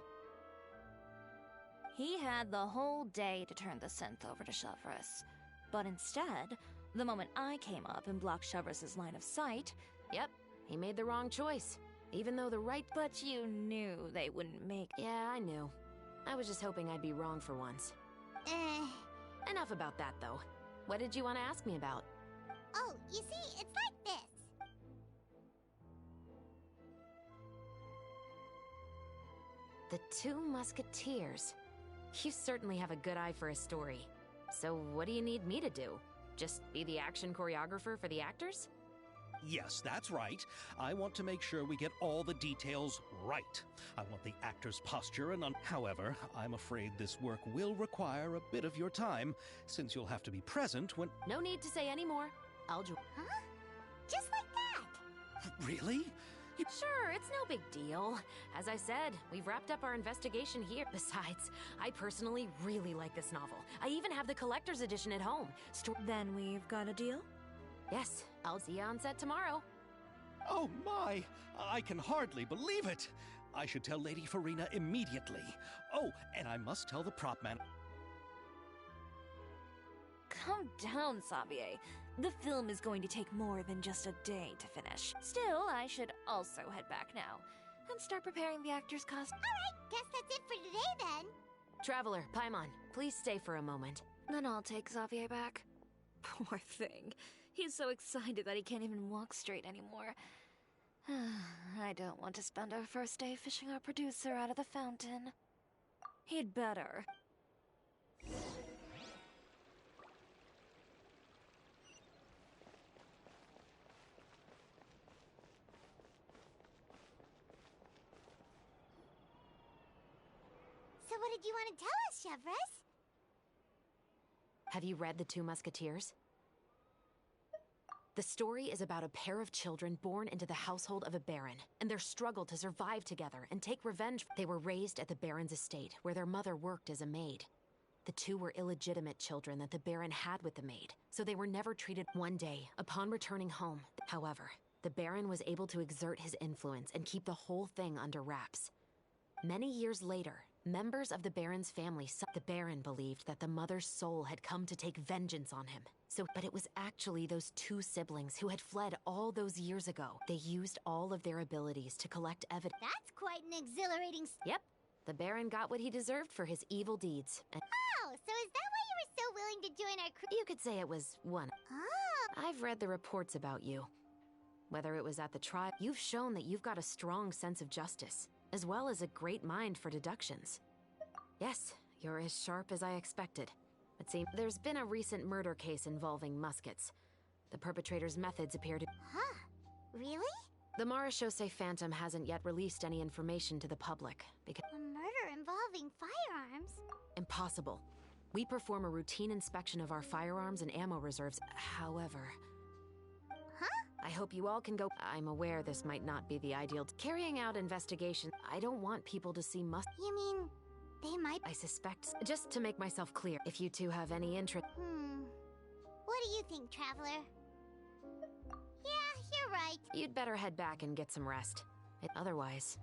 He had the whole day to turn the synth over to Chevras. But instead, the moment I came up and blocked Chevras' line of sight... Yep, he made the wrong choice. Even though the right... But you knew they wouldn't make... Yeah, I knew. I was just hoping I'd be wrong for once. Enough about that, though. What did you want to ask me about? Oh, you see, it's like this. The Two Musketeers. You certainly have a good eye for a story. So what do you need me to do? Just be the action choreographer for the actors? Yes, that's right. I want to make sure we get all the details right. I want the actor's posture and however, I'm afraid this work will require a bit of your time, since you'll have to be present when— No need to say any more. I'll Huh? Just like that? Really? Sure, it's no big deal. As I said, we've wrapped up our investigation here. Besides, I personally really like this novel. I even have the collector's edition at home. Then we've got a deal? Yes, I'll see you on set tomorrow. Oh my! I can hardly believe it! I should tell Lady Farina immediately. Oh, and I must tell the prop man— Calm down, Xavier. The film is going to take more than just a day to finish. Still, I should also head back now and start preparing the actor's costume. Alright, guess that's it for today then. Traveler, Paimon, please stay for a moment. Then I'll take Xavier back. Poor thing. He's so excited that he can't even walk straight anymore. I don't want to spend our first day fishing our producer out of the fountain. He'd better. So what did you want to tell us, Chevres? Have you read The Two Musketeers? The story is about a pair of children born into the household of a baron, and their struggle to survive together and take revenge. They were raised at the baron's estate, where their mother worked as a maid. The two were illegitimate children that the baron had with the maid, so they were never treated. One day, upon returning home, however, the baron was able to exert his influence and keep the whole thing under wraps. Many years later, members of the Baron's family the Baron believed that the mother's soul had come to take vengeance on him. But it was actually those two siblings who had fled all those years ago. They used all of their abilities to collect evidence. That's quite an exhilarating Yep. The Baron got what he deserved for his evil deeds. And Oh, so is that why you were so willing to join our crew? you could say it was one. Oh. I've read the reports about you. Whether it was at the trial, you've shown that you've got a strong sense of justice, as well as a great mind for deductions. Yes, you're as sharp as I expected. It seems there's been a recent murder case involving muskets. The perpetrator's methods appear to— Huh? Really? The Marechaussee Phantom hasn't yet released any information to the public because— A murder involving firearms? Impossible. We perform a routine inspection of our firearms and ammo reserves. However— Huh? I hope you all can go— I'm aware this might not be the ideal— Carrying out investigation, I don't want people to see You mean, they might— I suspect— Just to make myself clear, if you two have any interest— What do you think, Traveler? Yeah, you're right. You'd better head back and get some rest. Otherwise—